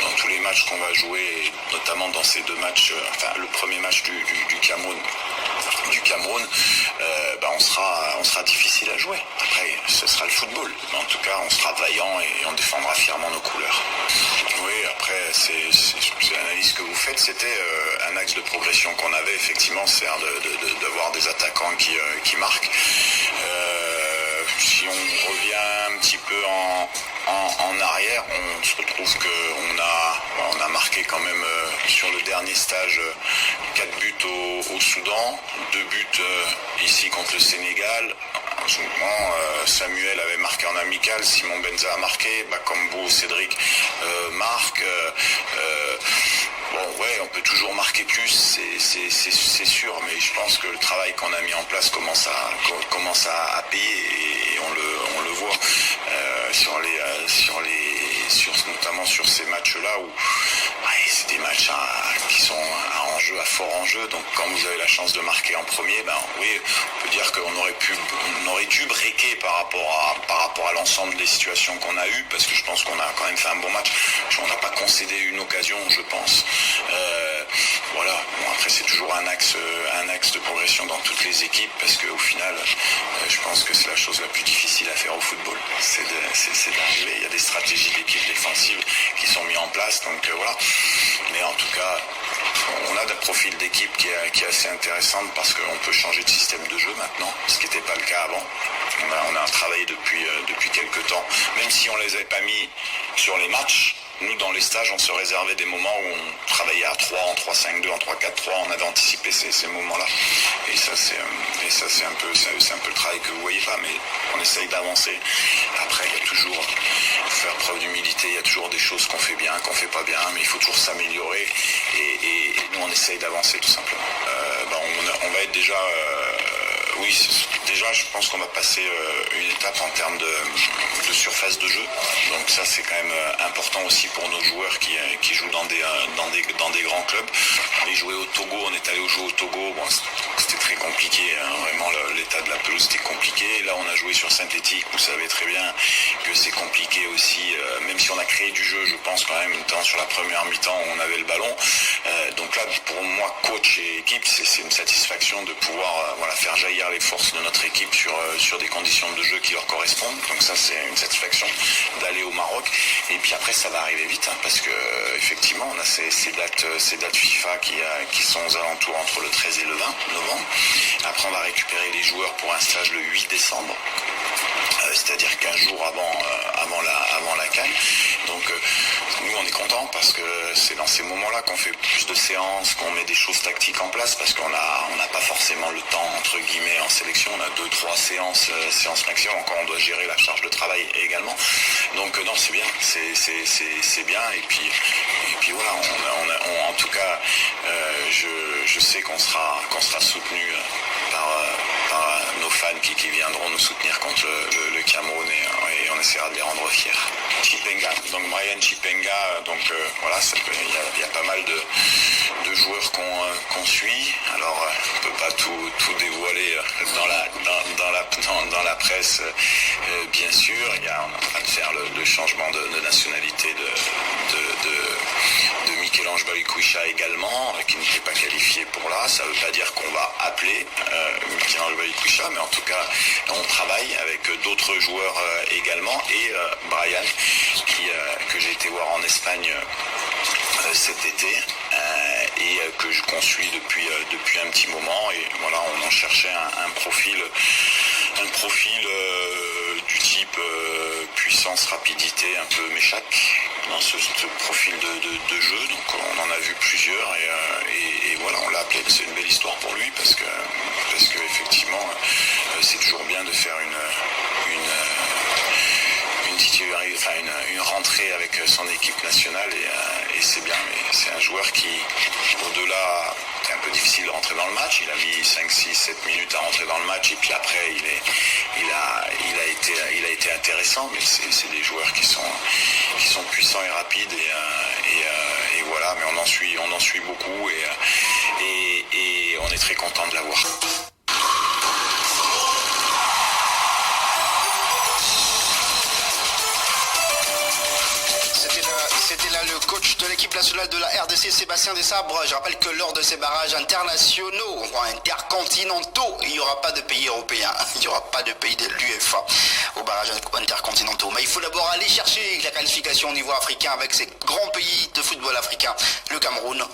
dans tous les matchs qu'on va jouer, et notamment dans ces deux matchs, le premier match du Cameroun, on sera difficile à jouer. Après, ce sera le football. Mais en tout cas, on sera vaillant et on défendra fièrement nos couleurs. Oui, après, c'est l'analyse que vous faites. C'était un axe de progression qu'on avait, effectivement, c'est d'avoir des attaquants qui marquent. Si on revient un petit peu en arrière, on se retrouve qu'on a marqué quand même sur le dernier stage 4 buts au Soudan, 2 buts ici contre le Sénégal. Samuel avait marqué en amical, Simon Benza a marqué, Bakambu, Cédric marque. On peut toujours marquer plus, c'est sûr, mais je pense que le travail qu'on a mis en place commence à payer et on le voit notamment sur ces matchs-là où c'est des matchs qui sont à fort enjeu. Donc quand vous avez la chance de marquer en premier, oui, on peut dire qu'on aurait dû breaker par rapport à l'ensemble des situations qu'on a eues, parce que je pense qu'on a quand même fait un bon match. On n'a pas concédé une occasion, je pense. Voilà. Après c'est toujours un axe de progression dans toutes les équipes, parce qu'au final, je pense que c'est la chose la plus difficile à faire au football. C'est d'arriver. Il y a des stratégies d'équipe défensive qui sont mises en place, donc voilà. Mais en tout cas, on a un profil d'équipe qui est assez intéressant parce qu'on peut changer de système de jeu maintenant, ce qui n'était pas le cas avant. On a travaillé depuis quelques temps, même si on ne les avait pas mis sur les matchs. Nous, dans les stages, on se réservait des moments où on travaillait à 3, en 3-5-2, en 3-4-3, on avait anticipé ces moments-là. Et ça, c'est un peu le travail que vous voyez pas, mais on essaye d'avancer. Après, il y a toujours, faire preuve d'humilité, il y a toujours des choses qu'on fait bien, qu'on fait pas bien, mais il faut toujours s'améliorer. Et nous, on essaye d'avancer tout simplement. On va être déjà... Oui, déjà je pense qu'on va passer une étape en termes de surface de jeu. Donc ça c'est quand même important aussi pour nos joueurs qui jouent dans des grands clubs. Et jouer au Togo, on est allé jouer au Togo, c'était très compliqué, vraiment l'état de la pelouse était compliqué. Là on a joué sur synthétique, vous savez très bien que c'est compliqué aussi, même si on a créé du jeu, je pense quand même, sur la première mi-temps on avait le ballon. Donc là pour moi, coach et équipe, c'est une satisfaction de pouvoir faire jaillir les forces de notre équipe sur des conditions de jeu qui leur correspondent. Donc ça c'est une satisfaction d'aller au Maroc. Et puis après ça va arriver vite, parce que effectivement on a ces dates FIFA qui sont aux alentours entre le 13 et le 20 novembre. Après on va récupérer les joueurs pour un stage le 8 décembre. c'est-à-dire 15 jours avant la CAN. Donc nous on est contents parce que c'est dans ces moments-là qu'on fait plus de séances, qu'on met des choses tactiques en place parce qu'on n'a pas forcément le temps entre guillemets en sélection. On a 2-3 séances maximum. Encore on doit gérer la charge de travail également. Donc non, c'est bien, c'est bien. Et puis voilà, en tout cas, je sais qu'on sera soutenu par nos fans qui viendront nous soutenir contre le Cameroun et on essaiera de les rendre fiers. Chipenga, donc Brian Chipenga, donc voilà, il y a pas mal de joueurs qu'on suit. Alors on peut pas tout dévoiler dans la presse, bien sûr. On est en train de faire le changement de nationalité de Michel-Ange Balikwisha également, qui n'était pas qualifié pour là. Ça veut pas dire qu'on va appeler Michel-Ange Balikwisha, mais en tout cas on travaille avec d'autres joueurs également, et Brian que j'ai été voir en Espagne cet été et qu'on suit depuis un petit moment. Et voilà, on en cherchait un profil du type puissance, rapidité, un peu Méchac dans ce profil de jeu. Donc on en a vu plusieurs et voilà, on l'a appelé. C'est une belle histoire pour lui parce que effectivement c'est toujours bien de faire une rentrée avec son équipe nationale et c'est bien, mais c'est un joueur qui, au-delà, c'est un peu difficile de rentrer dans le match. Il a mis 5, 6, 7 minutes à rentrer dans le match et puis après il a été intéressant, mais c'est des joueurs qui sont puissants et rapides et voilà, mais on en suit beaucoup et on est très content de l'avoir. C'était là le coach de l'équipe nationale de la RDC, Sébastien Desabre. Je rappelle que lors de ces barrages internationaux, intercontinentaux, il n'y aura pas de pays européens, il n'y aura pas de pays de l'UEFA aux barrages intercontinentaux. Mais il faut d'abord aller chercher la qualification au niveau africain avec ces grands pays de football africain. Le Cameroun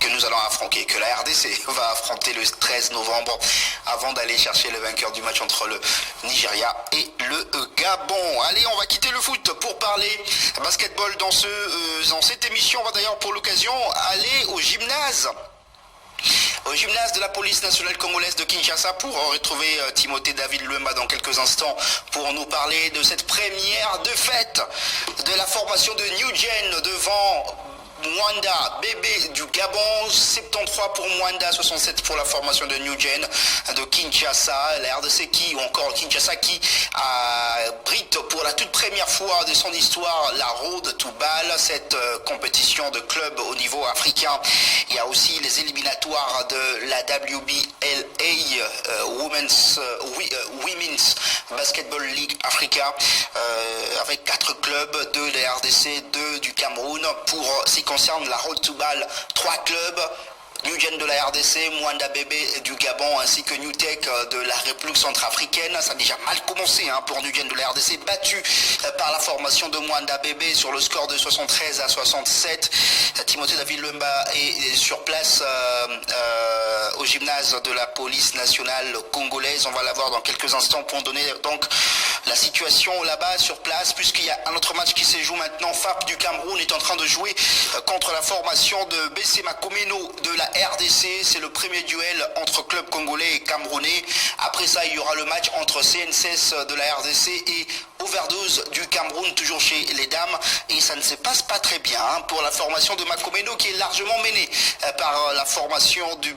que nous allons affronter, que la RDC va affronter le 13 novembre avant d'aller chercher le vainqueur du match entre le Nigeria et le Gabon. Allez, on va quitter le foot pour parler basketball dans cette émission. On va d'ailleurs pour l'occasion aller au gymnase de la police nationale congolaise de Kinshasa pour retrouver Timothée David Luemba dans quelques instants pour nous parler de cette première de fête de la formation de New Gen devant Mwanda Bébé du Gabon, 73 pour Mwanda, 67 pour la formation de New Gen de Kinshasa, la RDC ou encore Kinshasa qui abrite pour la toute première fois de son histoire la Road to Bâle, cette compétition de club au niveau africain. Il y a aussi les éliminatoires de la WBLA Women's Basketball League Africa avec 4 clubs, 2 de la RDC, 2 du Cameroun. Pour s'y concerne la Road to Bâle, 3 clubs, New Gen de la RDC, Mwanda Bébé du Gabon ainsi que New Tech de la République centrafricaine. Ça a déjà mal commencé pour New Gen de la RDC, battu par la formation de Mwanda Bébé sur le score de 73 à 67. Timothée David Luemba est sur place au gymnase de la police nationale congolaise. On va la voir dans quelques instants pour donner donc la situation là-bas sur place, puisqu'il y a un autre match qui se joue maintenant. FAP du Cameroun est en train de jouer contre la formation de BC Makomeno de la RDC. C'est le premier duel entre club congolais et camerounais. Après ça, il y aura le match entre CNCS de la RDC et Overdose du Cameroun, toujours chez les dames. Et ça ne se passe pas très bien pour la formation de Makomeno qui est largement menée par la formation du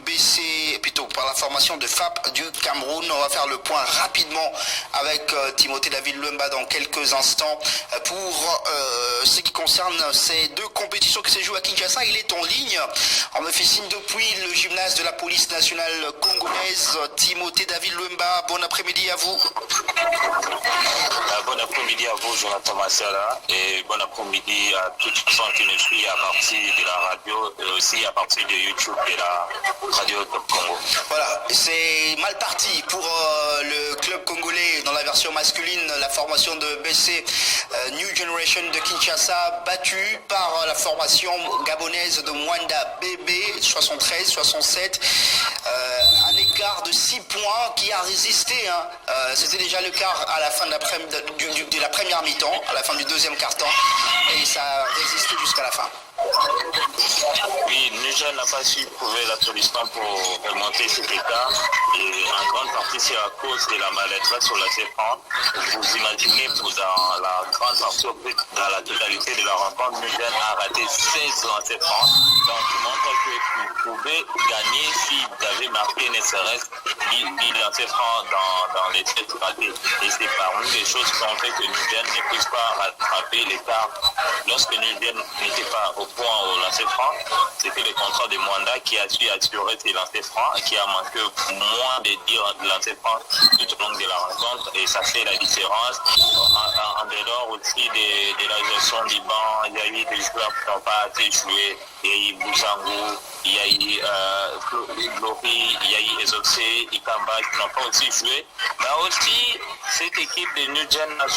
par la formation de FAP du Cameroun. On va faire le point rapidement avec Timothée David Luemba dans quelques instants pour ce qui concerne ces 2 compétitions qui se jouent à Kinshasa. Il est en ligne. On me fait signe depuis le gymnase de la police nationale congolaise. Timothée David Luemba, bon après-midi à vous. Bon après-midi à vous, Jonathan Massala, et bon après-midi à toutes les gens qui nous suivent à partir de la radio et aussi à partir de YouTube et la radio Top Congo. Voilà, c'est mal parti pour le club congolais dans la version masculine, la formation de BC New Generation de Kinshasa, battue par la formation gabonaise de Mwanda BB 73-67. Un écart de 6 points qui a résisté. C'était déjà le quart à la fin de la première mi-temps, à la fin du deuxième quart-temps, et ça a résisté jusqu'à la fin. Oui, Niger n'a pas su trouver la solution pour remonter cet écart et en grande partie c'est à cause de la maladresse sur la C-Franc. Vous imaginez dans la grande partie, dans la totalité de la rencontre, Niger a raté 16 lancers francs. Donc il montre que vous pouvez gagner si vous avez marqué ne serait-ce 10 lancers francs dans les têtes ratées. Et c'est parmi les choses qui ont fait que Niger ne puisse pas rattraper l'écart. Lorsque Niger n'était pas au point au lancer franc, c'était le contrat de Mwanda qui a su assurer ses lancers francs et qui a manqué moins de 10 lancers francs tout au long de la rencontre et ça fait la différence. En dehors aussi de la gestion du banc, il y a eu des joueurs qui n'ont pas assez joué. Il y a eu Bouzangou, il y a eu Glory, il y a eu Ezoxé, Ikamba qui n'ont pas aussi joué. Mais aussi, cette équipe de New Gen a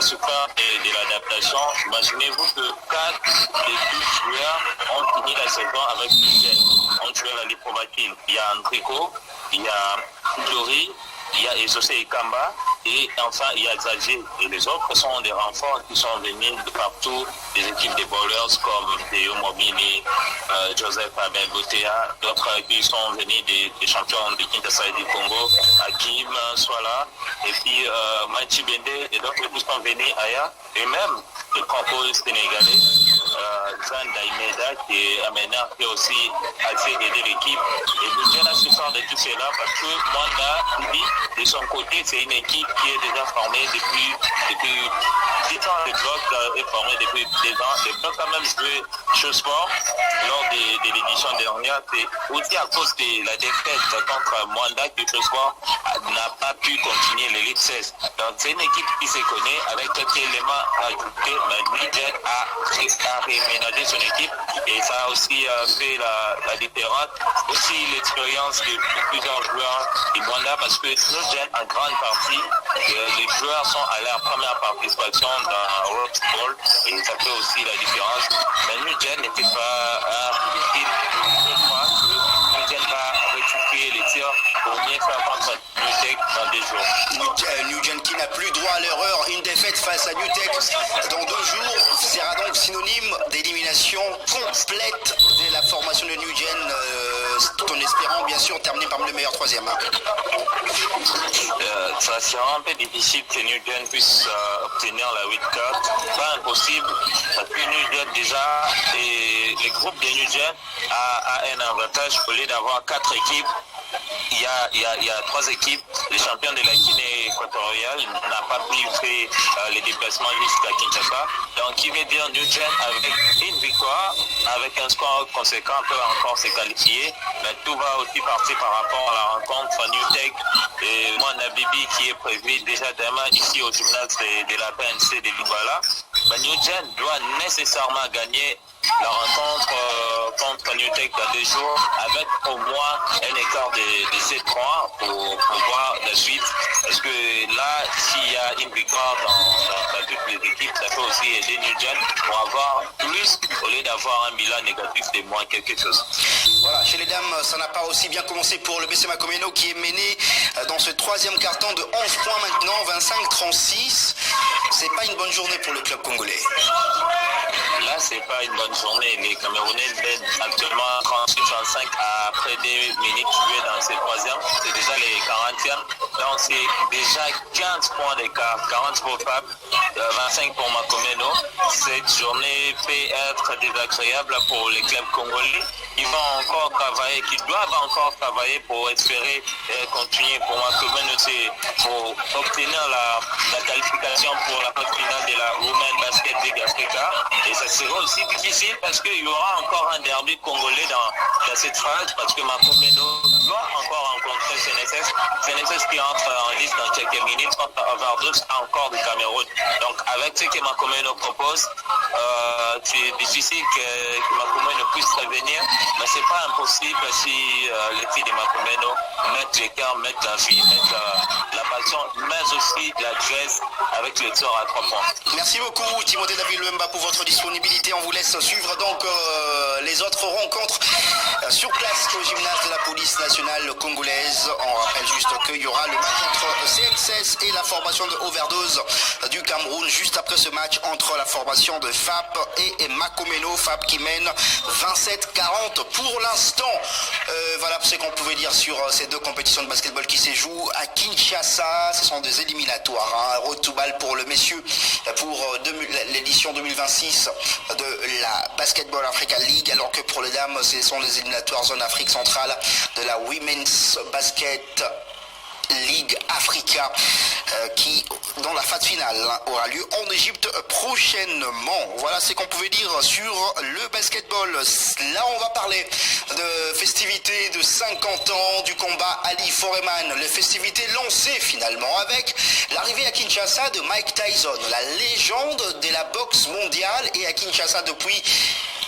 souffert de l'adaptation. Imaginez-vous que 4 des 12 joueurs ont fini la saison avec New Gen. On jouait la Ligue Provaquille. Il y a Andrico, il y a Glory, il y a Ezoxé Ikamba. Et enfin, il y a Zagé. Et les autres sont des renforts qui sont venus de partout, des équipes de bowlers comme Théo Mobili, Joseph Abel Botea, d'autres qui sont venus des champions de Kinshasa et du Congo, Hakim soit là, et puis Machi Bende et d'autres qui sont venus ailleurs, et même le compo sénégalais, Zan Daimeda, qui est aménard, qui a aussi assez aidé l'équipe. Et nous sommes à ce soir de tout cela parce que Mwanda, lui, de son côté, c'est une équipe qui est déjà formée depuis 10 ans. Le bloc est formé depuis 2 ans. Le bloc a même joué chez Sport lors de l'édition dernière. C'est aussi à cause de la défaite contre Mwanda que chez Sport n'a pas pu continuer l'élite 16. Donc c'est une équipe qui se connaît avec quelques éléments à ajouter. Mais Niger a réménagé son équipe et ça a aussi fait la différence. Aussi l'expérience de plusieurs joueurs de Mwanda parce que Niger en grande partie, les joueurs sont à leur première participation dans World Football et ça fait aussi la différence. Mais Niger n'était pas je crois que Niger va rectifier les tirs pour mieux faire contre Newtek dans 2 jours. Newgen qui n'a plus droit à l'erreur, une défaite face à Newtek dans 2 jours sera donc synonyme d'élimination complète de la formation de Newgen, tout en espérant bien sûr terminer parmi le meilleur 3e. Ça sera un peu difficile que Newgen puisse obtenir la 8-4. Pas impossible parce que Newgen déjà, et le groupe de Newgen a un avantage au lieu d'avoir 4 équipes. Il y a 3 équipes. Les champions de la Guinée équatoriale n'a pas pu faire les déplacements jusqu'à Kinshasa. Donc, il veut dire Newgen avec une victoire, avec un score conséquent, peut encore se qualifier. Mais tout va aussi partir par rapport à la rencontre entre Newtek et Mwanda Bibi qui est prévu déjà demain ici au gymnase de la PNC de Lubala. Mais Newgen doit nécessairement gagner la rencontre contre Newtek dans 2 jours avec au moins un écart de 7 points pour voir la suite. Parce que là, s'il y a une victoire dans toutes les équipes, ça peut aussi aider Newgen pour avoir plus au lieu d'avoir un bilan négatif de moins quelque chose. Voilà, chez les dames, ça n'a pas aussi bien commencé pour le BC Makomeno qui est mené dans ce 3e carton de 11 points maintenant, 25-36. C'est pas une bonne journée pour le club congolais. Là, c'est pas une bonne journée. Les Camerounais mènent actuellement 38-25 après 2 minutes jouées dans ce 3e. C'est déjà les 40e. Donc, c'est déjà 15 points d'écart. 40 pour Fab, 25 pour Makomeno. Cette journée peut être désagréable pour les clubs congolais. Ils vont encore travailler, qui doivent encore travailler pour espérer continuer. Pour Makomeno, c'est pour obtenir la qualification qualification pour la phase finale de la Women Basket League Africa. Et ça sera aussi difficile parce qu'il y aura encore un derby congolais dans cette phase, parce que Makomeno doit encore rencontrer CNSS. CNSS qui entre en liste dans quelques minutes contre Overdose encore du Cameroun. Donc avec ce que Makomeno propose, c'est difficile que Makomeno puisse revenir, mais c'est pas impossible si les filles de Makomeno mettent le cœur, mettent la vie, mettent la passion, mais aussi la graisse avec le sort à 3 points. Merci beaucoup Timothée David Luemba pour votre disponibilité. On vous laisse suivre donc les autres rencontres sur place au gymnase de la police nationale congolaise. On rappelle juste qu'il y aura le match entre CNSS et la formation de Overdose du Cameroun juste après ce match entre la formation de FAP et Makomeno. FAP qui mène 27-40 pour l'instant. Voilà ce qu'on pouvait dire sur ces deux compétitions de basketball qui se jouent à Kinshasa. Ce sont des éliminatoires. Road to ball pour le messieurs pour l'édition 2026 de la Basketball Africa League, alors que pour les dames, ce sont les éliminatoires zone Afrique centrale de la Women's Basket Ligue Africa qui, dans la phase finale, aura lieu en Égypte prochainement. Voilà ce qu'on pouvait dire sur le basketball. Là, on va parler de festivités de 50 ans du combat Ali Foreman. Les festivités lancées finalement avec l'arrivée à Kinshasa de Mike Tyson, la légende de la boxe mondiale, et à Kinshasa depuis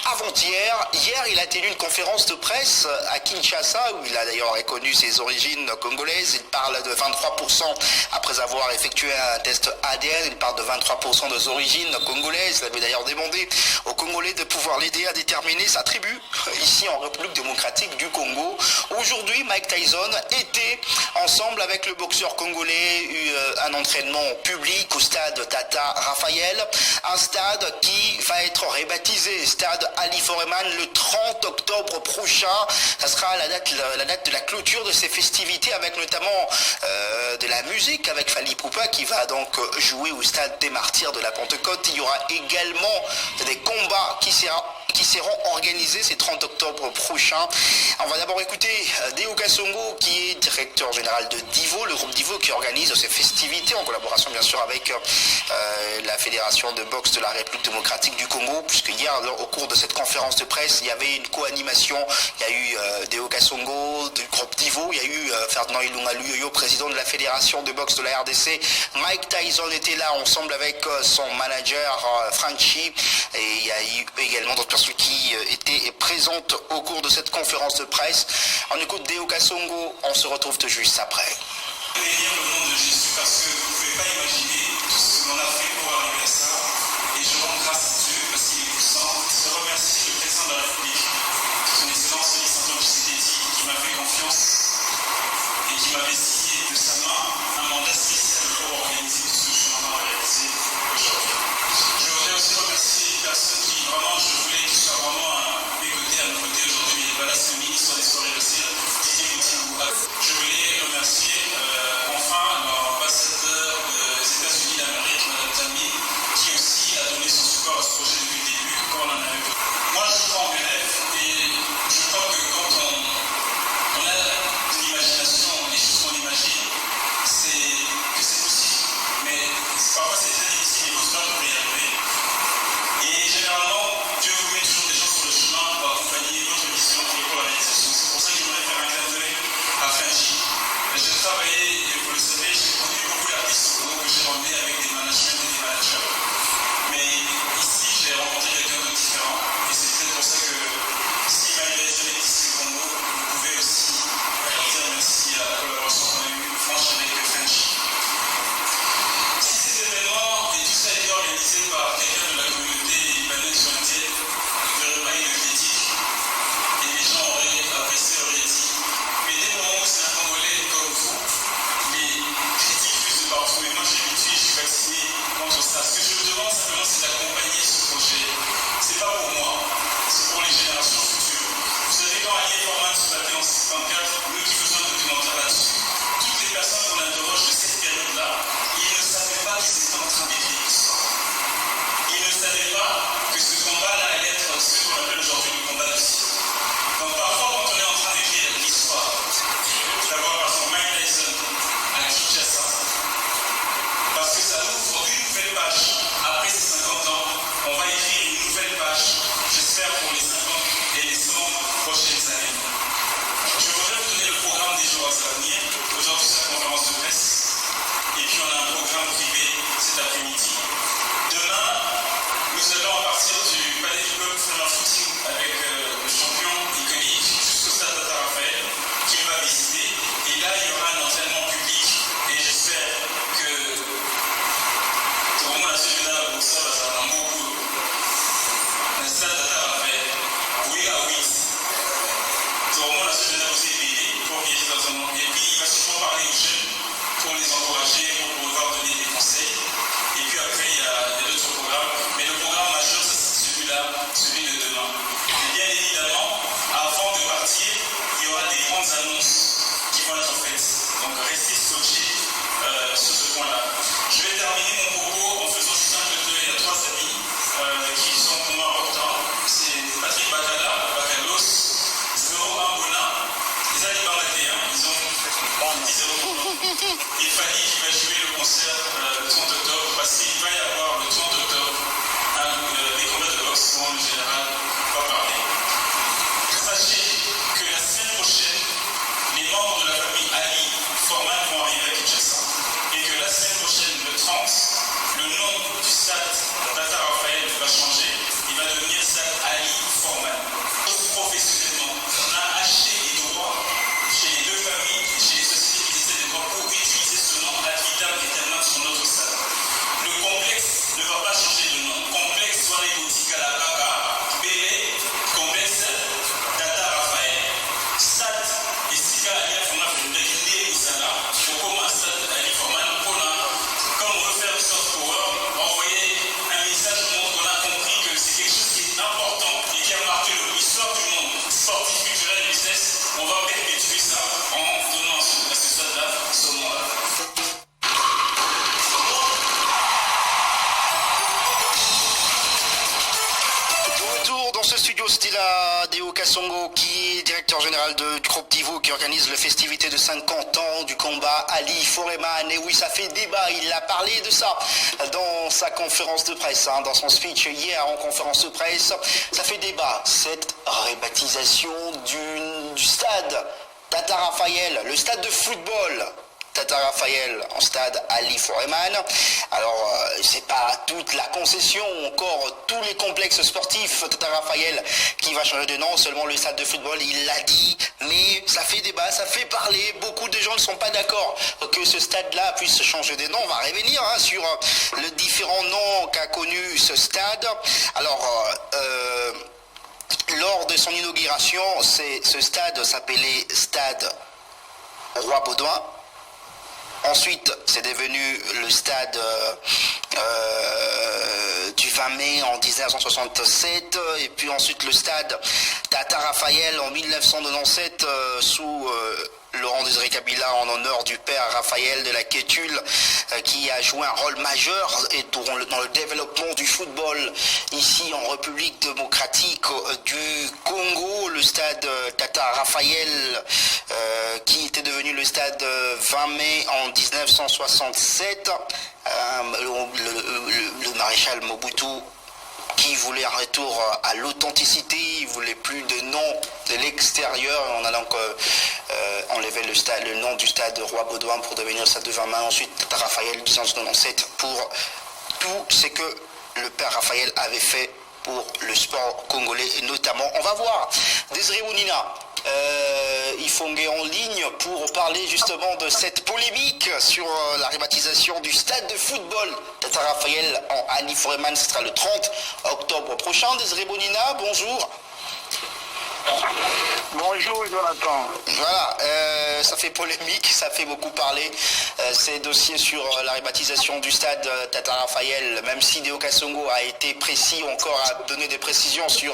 avant-hier. Hier, il a tenu une conférence de presse à Kinshasa où il a d'ailleurs reconnu ses origines congolaises. Il parle de 23% après avoir effectué un test ADN. Il parle de 23% des origines congolaises. Il avait d'ailleurs demandé aux Congolais de pouvoir l'aider à déterminer sa tribu ici en République démocratique du Congo. Aujourd'hui, Mike Tyson était ensemble avec le boxeur congolais eu un entraînement public au stade Tata Raphaël, un stade qui va être rebaptisé stade Ali Foreman le 30 octobre prochain. Ça sera la date de la clôture de ces festivités, avec notamment de la musique avec Fally Ipupa qui va donc jouer au stade des Martyrs de la Pentecôte. Il y aura également des combats qui seront organisés ces 30 octobre prochain. On va d'abord écouter Deo Kasongo, qui est directeur général de Divo, le groupe Divo qui organise ces festivités en collaboration bien sûr avec la Fédération de boxe de la République démocratique du Congo, puisque hier au cours de cette conférence de presse il y avait une co-animation. Il y a eu Deo Kasongo du groupe Divo, il y a eu Ferdinand Ilunga Luyoyo, président de la Fédération de boxe de la RDC. Mike Tyson était là ensemble avec son manager Franchi, et il y a eu également d'autres personnes qui étaient présentes au cours de cette conférence de presse. On écoute Deo Kasongo, on se retrouve tout juste après. Bénir le nom de Jésus, parce que vous ne pouvez pas imaginer tout ce que l'on a fait pour arriver à ça. Et je rends grâce à Dieu parce qu'il est puissant. Je remercie le président de la République, son excellence Félix Antoine Tshisekedi, qui m'a fait confiance et qui m'avait signé de sa main un mandat spécial pour organiser tout ce que je suis en train de réaliser aujourd'hui. Je voudrais aussi remercier les personnes qui vraiment, je voulais qu'ils soient vraiment à mes côtés, à nos côtés aujourd'hui. Et voilà, c'est le ministre des Soirées de Cire, Didier Moutingoua. Je voulais remercier enfin Nios Deo Kasongo, qui est directeur général du groupe Divo, qui organise les festivités de 50 ans du combat Ali Foreman. Et oui, ça fait débat, il a parlé de ça dans sa conférence de presse, dans son speech hier en conférence de presse. Ça fait débat, cette rebaptisation du stade Tata Raphaël, le stade de football Tata Raphaël en stade Ali Foreman. Alors, c'est pas toute la concession, encore tous les complexes sportifs Tata Raphaël qui va changer de nom, seulement le stade de football, il l'a dit, mais ça fait débat, ça fait parler. Beaucoup de gens ne sont pas d'accord que ce stade-là puisse changer de nom. On va revenir sur les différents noms qu'a connu ce stade. Alors, lors de son inauguration, ce stade s'appelait Stade Roi Baudouin. Ensuite, c'est devenu le stade du 20 mai en 1967, et puis ensuite le stade Tata Raphaël en 1997 sous Laurent Désiré Kabila en honneur du père Raphaël de la Quétule, qui a joué un rôle majeur dans le développement du football ici en République démocratique du Congo. Le stade Tata Raphaël qui était devenu le stade 20 mai en 1967, le maréchal Mobutu qui voulait un retour à l'authenticité, il voulait plus de nom de l'extérieur. On a donc enlevé le nom du stade Roi Baudouin pour devenir le stade de 20 mai. Ensuite, Tata Raphaël 1997 pour tout ce que le père Raphaël avait fait pour le sport congolais, et notamment, on va voir Désiré Bounina Ifongé en ligne pour parler justement de cette polémique sur la rebaptisation du stade de football Tata Raphaël en Ali Foreman. Ce sera le 30 octobre prochain. Désiré Bounina, bonjour. Bonjour Jonathan. Voilà, ça fait polémique, ça fait beaucoup parler, ces dossiers sur la rebaptisation du stade Tata Raphaël, même si Deo Kasongo a été précis, encore a donné des précisions sur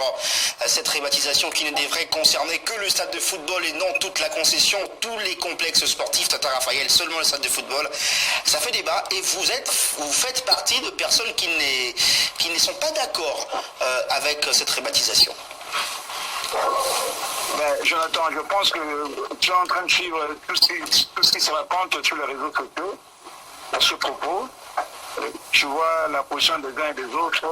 cette rebaptisation qui ne devrait concerner que le stade de football et non toute la concession, tous les complexes sportifs Tata Raphaël, seulement le stade de football. Ça fait débat et vous faites partie de personnes qui ne sont pas d'accord avec cette rebaptisation. Jonathan, je pense que tu es en train de suivre tout ce qui se raconte sur les réseaux sociaux à ce propos. Tu vois la position des uns et des autres.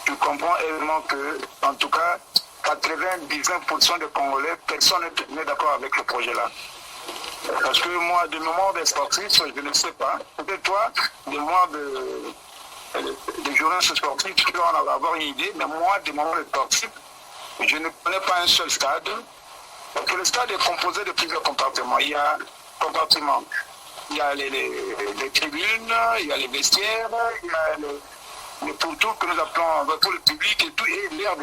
Tu comprends évidemment que, en tout cas, 99% des Congolais, personne n'est d'accord avec le projet-là. Parce que moi, de mémoire des sportifs, je ne sais pas. Peut-être toi, de mémoire des journalistes sportifs, tu dois en avoir une idée, mais moi, de mémoire des sportifs, je ne connais pas un seul stade, parce que le stade est composé de plusieurs compartiments. Il y a les tribunes, il y a les vestiaires, il y a les pourtours que nous appelons pour le public et tout, et l'aire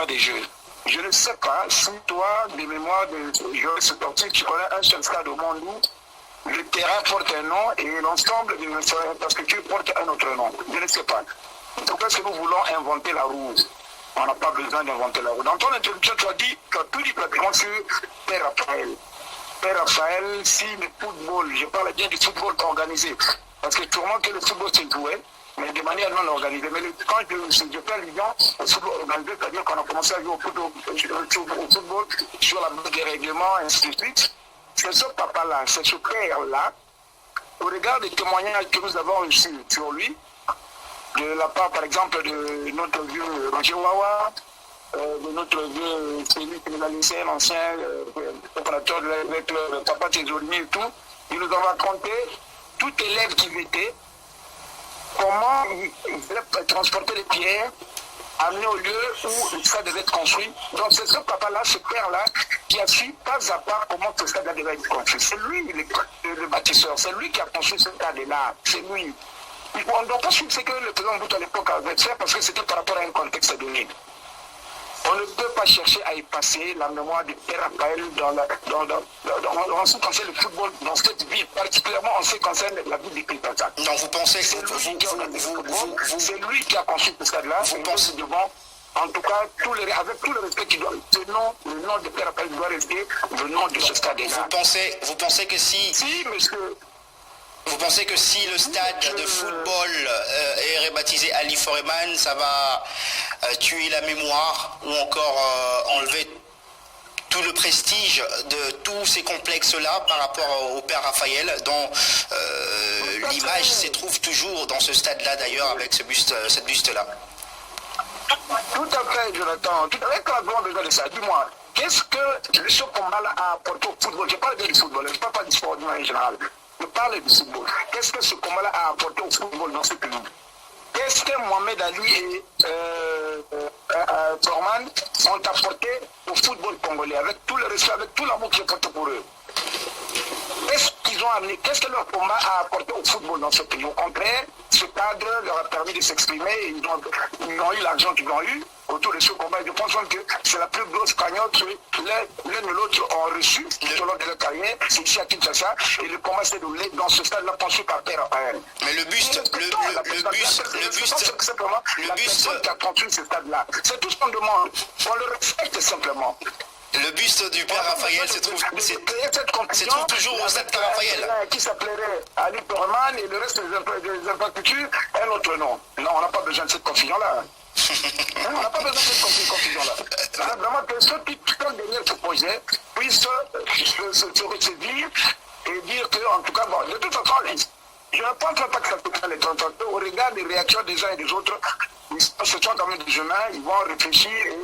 des jeux. Je ne sais pas si toi, de mémoire de journalistes sportifs, tu connais un seul stade au monde où le terrain porte un nom et l'ensemble de l'infrastructure porte un autre nom. Je ne sais pas. En tout cas, si nous voulons inventer la roue, on n'a pas besoin d'inventer la roue. Dans ton introduction, tu as tout dit pratiquement sur Père Raphaël. Père Raphaël, si le football, je parle bien du football organisé, parce que sûrement que le football se jouait, mais de manière non organisée. Mais quand je fais allusion au football organisé, c'est-à-dire qu'on a commencé à jouer au football sur la base des règlements, ainsi de suite, c'est ce papa-là, c'est ce père-là, au regard des témoignages que nous avons reçus sur lui, de la part, par exemple, de notre vieux Roger Wawa, de notre vieux Félix Mélanicien, l'ancien opérateur avec le papa Thésolini et tout, il nous a raconté, tout élève qui était, comment il voulait transporter les pierres, amener au lieu où le stade devait être construit. Donc c'est ce papa-là, ce père-là, qui a su pas à pas comment ce stade devait être construit. C'est lui le bâtisseur, c'est lui qui a construit ce stade-là, c'est lui. On ne doit pas suivre ce que le président Mobutu à l'époque avait fait parce que c'était par rapport à un contexte donné. On ne peut pas chercher à effacer la mémoire du père Raphaël en ce qui concerne le football dans cette ville, particulièrement en ce qui concerne la ville de Kinshasa. Donc vous pensez que c'est lui qui a construit ce stade-là. Vous pensez devant, en tout cas, avec tout le respect qu'il doit, le nom de père Raphaël doit rester le nom de ce stade-là. Vous pensez que si... Si, monsieur... Vous pensez que si le stade de football est rebaptisé Ali Foreman, ça va tuer la mémoire ou encore enlever tout le prestige de tous ces complexes-là par rapport au Père Raphaël, dont l'image se trouve toujours dans ce stade-là d'ailleurs avec cette buste-là? Tout à fait, Jonathan. Tout à fait, quand on a besoin de ça. Dis-moi, qu'est-ce que ce combat-là a apporté au football? Je parle bien du football, je ne parle pas du sport en général. Je parle du football. Qu'est-ce que ce combat-là a apporté au football dans ce pays? Qu'est-ce que Mohamed Ali et Foreman ont apporté au football congolais, avec tout le respect, avec tout l'amour qu'ils portent pour eux? Qu'est-ce qu'ils ont amené? Qu'est-ce que leur combat a apporté au football dans ce pays? Au contraire, ce cadre leur a permis de s'exprimer, ils ont eu l'argent qu'ils ont eu autour de ce combat. Je pense que c'est la plus grosse cagnotte que l'un ou l'autre ont reçu tout au long de leur carrière. C'est ici à Kinshasa. Et le combat s'est déroulé dans ce stade-là pensé par Père Raphaël. Mais le buste qui a construit ce stade-là. C'est tout ce qu'on demande. On le respecte simplement. Le buste du Père Raphaël se trouve toujours au stade Raphaël. Qui s'appellerait Ali Foreman et le reste des infrastructures, un autre nom. Non, on n'a pas besoin de cette confusion-là. On n'a pas besoin de cette confusion-là. Vraiment que ceux qui sont derrière ce projet puissent se ressaisir et dire que, en tout cas, bon, de toute façon, je ne pense pas que ça se fait les 30 ans. Au regard des réactions des uns et des autres, ils se sont quand même des humains, ils vont réfléchir et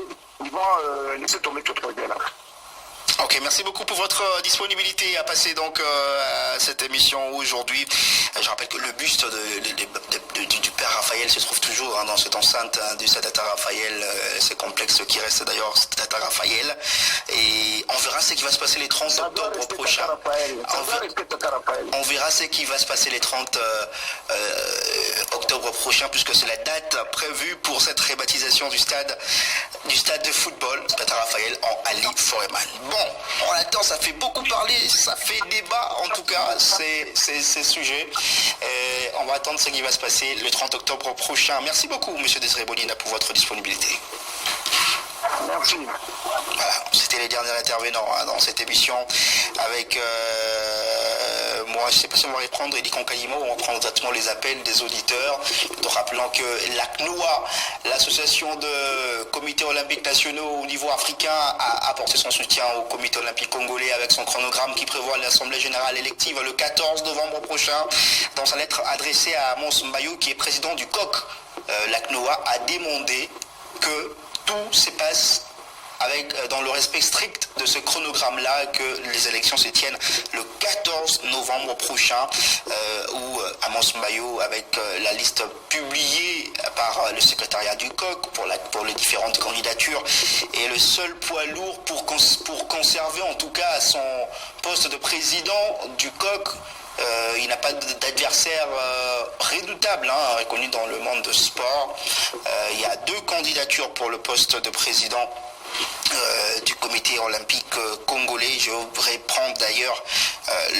ils vont laisser tomber tout projet-là. Ok, merci beaucoup pour votre disponibilité à passer donc à cette émission aujourd'hui. Je rappelle que le buste du Père Raphaël se trouve toujours dans cette enceinte du stade Raphaël, c'est complexe qui reste d'ailleurs stade Raphaël. Et on verra ce qui va se passer les 30 octobre prochain. On verra ce qui va se passer les 30 octobre prochain, puisque c'est la date prévue pour cette rebaptisation du stade de football, stade Raphaël en Ali Foreman. Bon, on attend, ça fait beaucoup parler, ça fait débat en tout cas, ces sujets. On va attendre ce qui va se passer le 30 octobre prochain. Merci beaucoup, Monsieur Désiré Bolina, pour votre disponibilité. Merci. Voilà, c'était les derniers intervenants dans cette émission avec moi. Je ne sais pas si on va reprendre Eddie Concaïmo ou on va prendre exactement les appels des auditeurs. Donc rappelant que l'ACNOA, l'association de comités olympiques nationaux au niveau africain, a apporté son soutien au comité olympique congolais avec son chronogramme qui prévoit l'Assemblée générale élective le 14 novembre prochain. Dans sa lettre adressée à Amos Mbayo, qui est président du COC, l'ACNOA a demandé que tout se passe dans le respect strict de ce chronogramme-là, que les élections se tiennent le 14 novembre prochain, où Amos Mbayo, avec la liste publiée par le secrétariat du COC pour les différentes candidatures, est le seul poids lourd pour conserver en tout cas son poste de président du COC. Il n'a pas d'adversaire redoutable, reconnu dans le monde de sport. Il y a 2 candidatures pour le poste de président du comité olympique congolais. Je voudrais prendre d'ailleurs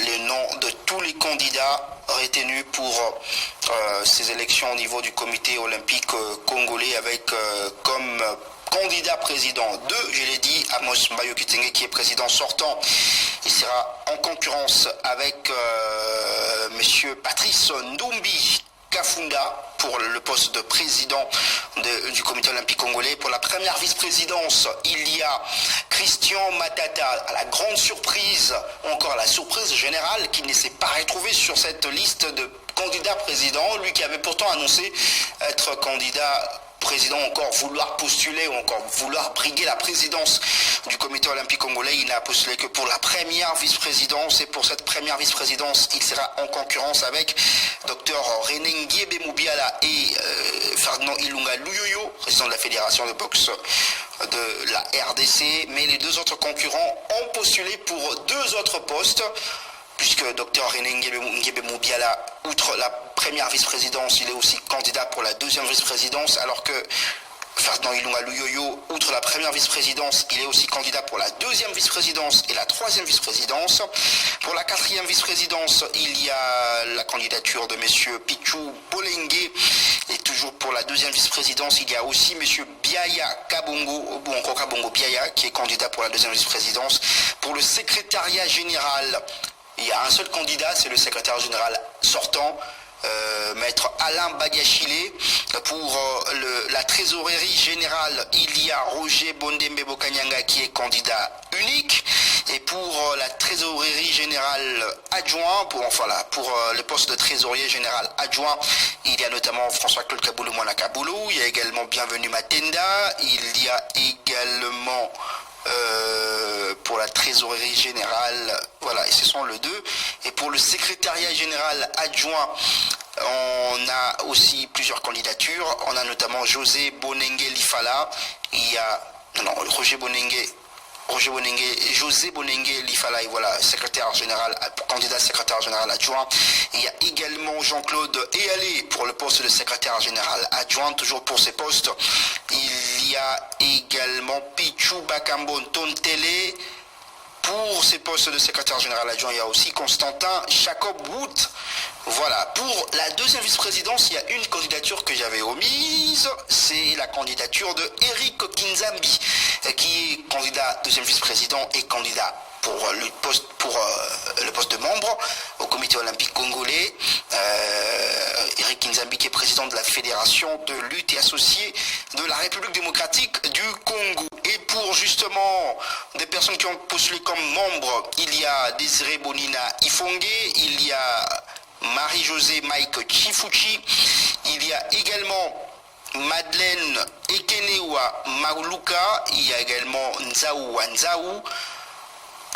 les noms de tous les candidats retenus pour ces élections au niveau du comité olympique congolais, avec comme candidat président je l'ai dit, Amos Mbayo Kitenge, qui est président sortant. Il sera en concurrence avec monsieur Patrice Ndumbi Kafunda pour le poste de président du comité olympique congolais. Pour la première vice-présidence, il y a Christian Matata, à la grande surprise, ou encore à la surprise générale, qui ne s'est pas retrouvé sur cette liste de candidats présidents, lui qui avait pourtant annoncé être candidat président, encore vouloir postuler ou encore vouloir briguer la présidence du comité olympique congolais. Il n'a postulé que pour la première vice-présidence, et pour cette première vice-présidence, il sera en concurrence avec Dr René Nguiebe Moubiala et Ferdinand Ilunga Luyoyo, président de la fédération de boxe de la RDC. Mais les 2 autres concurrents ont postulé pour 2 autres postes, puisque Dr René Nguiebe Moubiala, outre la première vice-présidence, il est aussi candidat pour la 2e vice-présidence, alors que Ferdinand Ilunga Luyoyo, outre la première vice-présidence, il est aussi candidat pour la 2e vice-présidence et la 3e vice-présidence. Pour la 4e vice-présidence, il y a la candidature de monsieur Pichou Bolenge, et toujours pour la 2e vice-présidence, il y a aussi monsieur Biaya Kabongo, ou encore Kabongo Biaya, qui est candidat pour la 2e vice-présidence. Pour le secrétariat général, il y a un seul candidat, c'est le secrétaire général sortant, maître Alain Bagachile. Pour la trésorerie générale, il y a Roger Bondembe Bokanyanga qui est candidat unique. Et pour la trésorerie générale adjoint, pour le poste de trésorier général adjoint, il y a notamment François-Claude Kaboulou Mwana Kaboulou, il y a également Bienvenu Matenda, il y a également pour la trésorerie générale, voilà, et ce sont les deux. Et pour le secrétariat général adjoint, on a aussi plusieurs candidatures. On a notamment José Bonengue Lifala, il y a José Bonengue Lifala, et voilà, secrétaire général, candidat secrétaire général adjoint. Il y a également Jean-Claude Ealé pour le poste de secrétaire général adjoint, toujours pour ces postes. Il y a également Pichou Bakambo Tontele. Pour ces postes de secrétaire général adjoint, il y a aussi Constantin Jacob Wood. Voilà, pour la deuxième vice-présidence, il y a une candidature que j'avais omise, c'est la candidature de Eric Kinzambi, qui est candidat deuxième vice-président et candidat pour le poste de membre au comité olympique congolais. Eric Kinzambi qui est président de la fédération de lutte et associé de la République démocratique du Congo. Et pour justement des personnes qui ont postulé comme membres, il y a Désiré Bonina Ifongue, il y a Marie-Josée Mike Chifuchi, il y a également Madeleine Ekenewa Mauluka, il y a également Nzaou Wanzaou,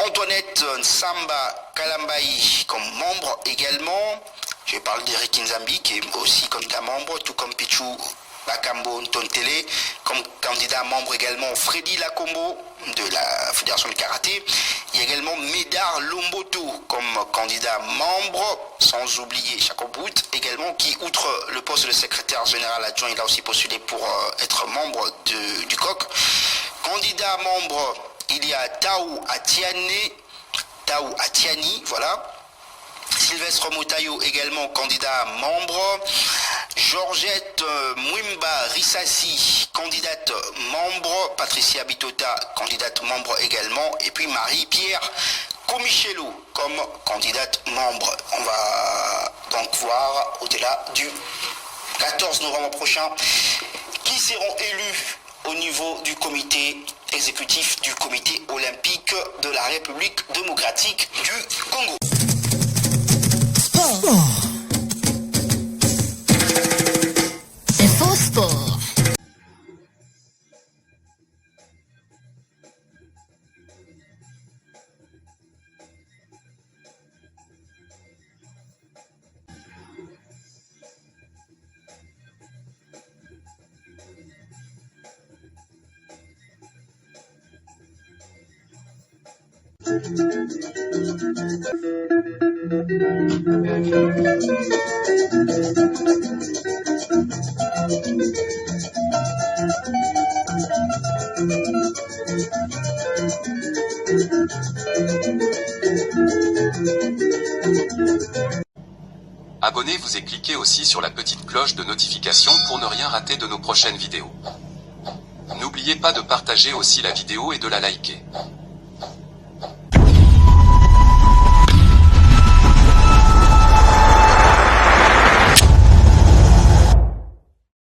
Antoinette Nsamba Kalambaï comme membre également. Je parle d'Eric Kinzambi qui est aussi candidat membre, tout comme Pichou Bakambo Ntontele, comme candidat membre également Freddy Lakombo de la Fédération de Karaté. Il y a également Médard Lomboto comme candidat membre, sans oublier Jacob Wood également, qui outre le poste de secrétaire général adjoint, il a aussi postulé pour être membre du COC. Candidat membre, il y a Taou Atiani, voilà. Sylvestre Motayo également candidat membre. Georgette Mwimba Rissassi, candidate membre. Patricia Bitota, candidate membre également. Et puis Marie-Pierre Comichello comme candidate membre. On va donc voir au-delà du 14 novembre prochain qui seront élus au niveau du comité exécutif du comité olympique de la République démocratique du Congo. Info Sport. Abonnez-vous et cliquez aussi sur la petite cloche de notification pour ne rien rater de nos prochaines vidéos. N'oubliez pas de partager aussi la vidéo et de la liker.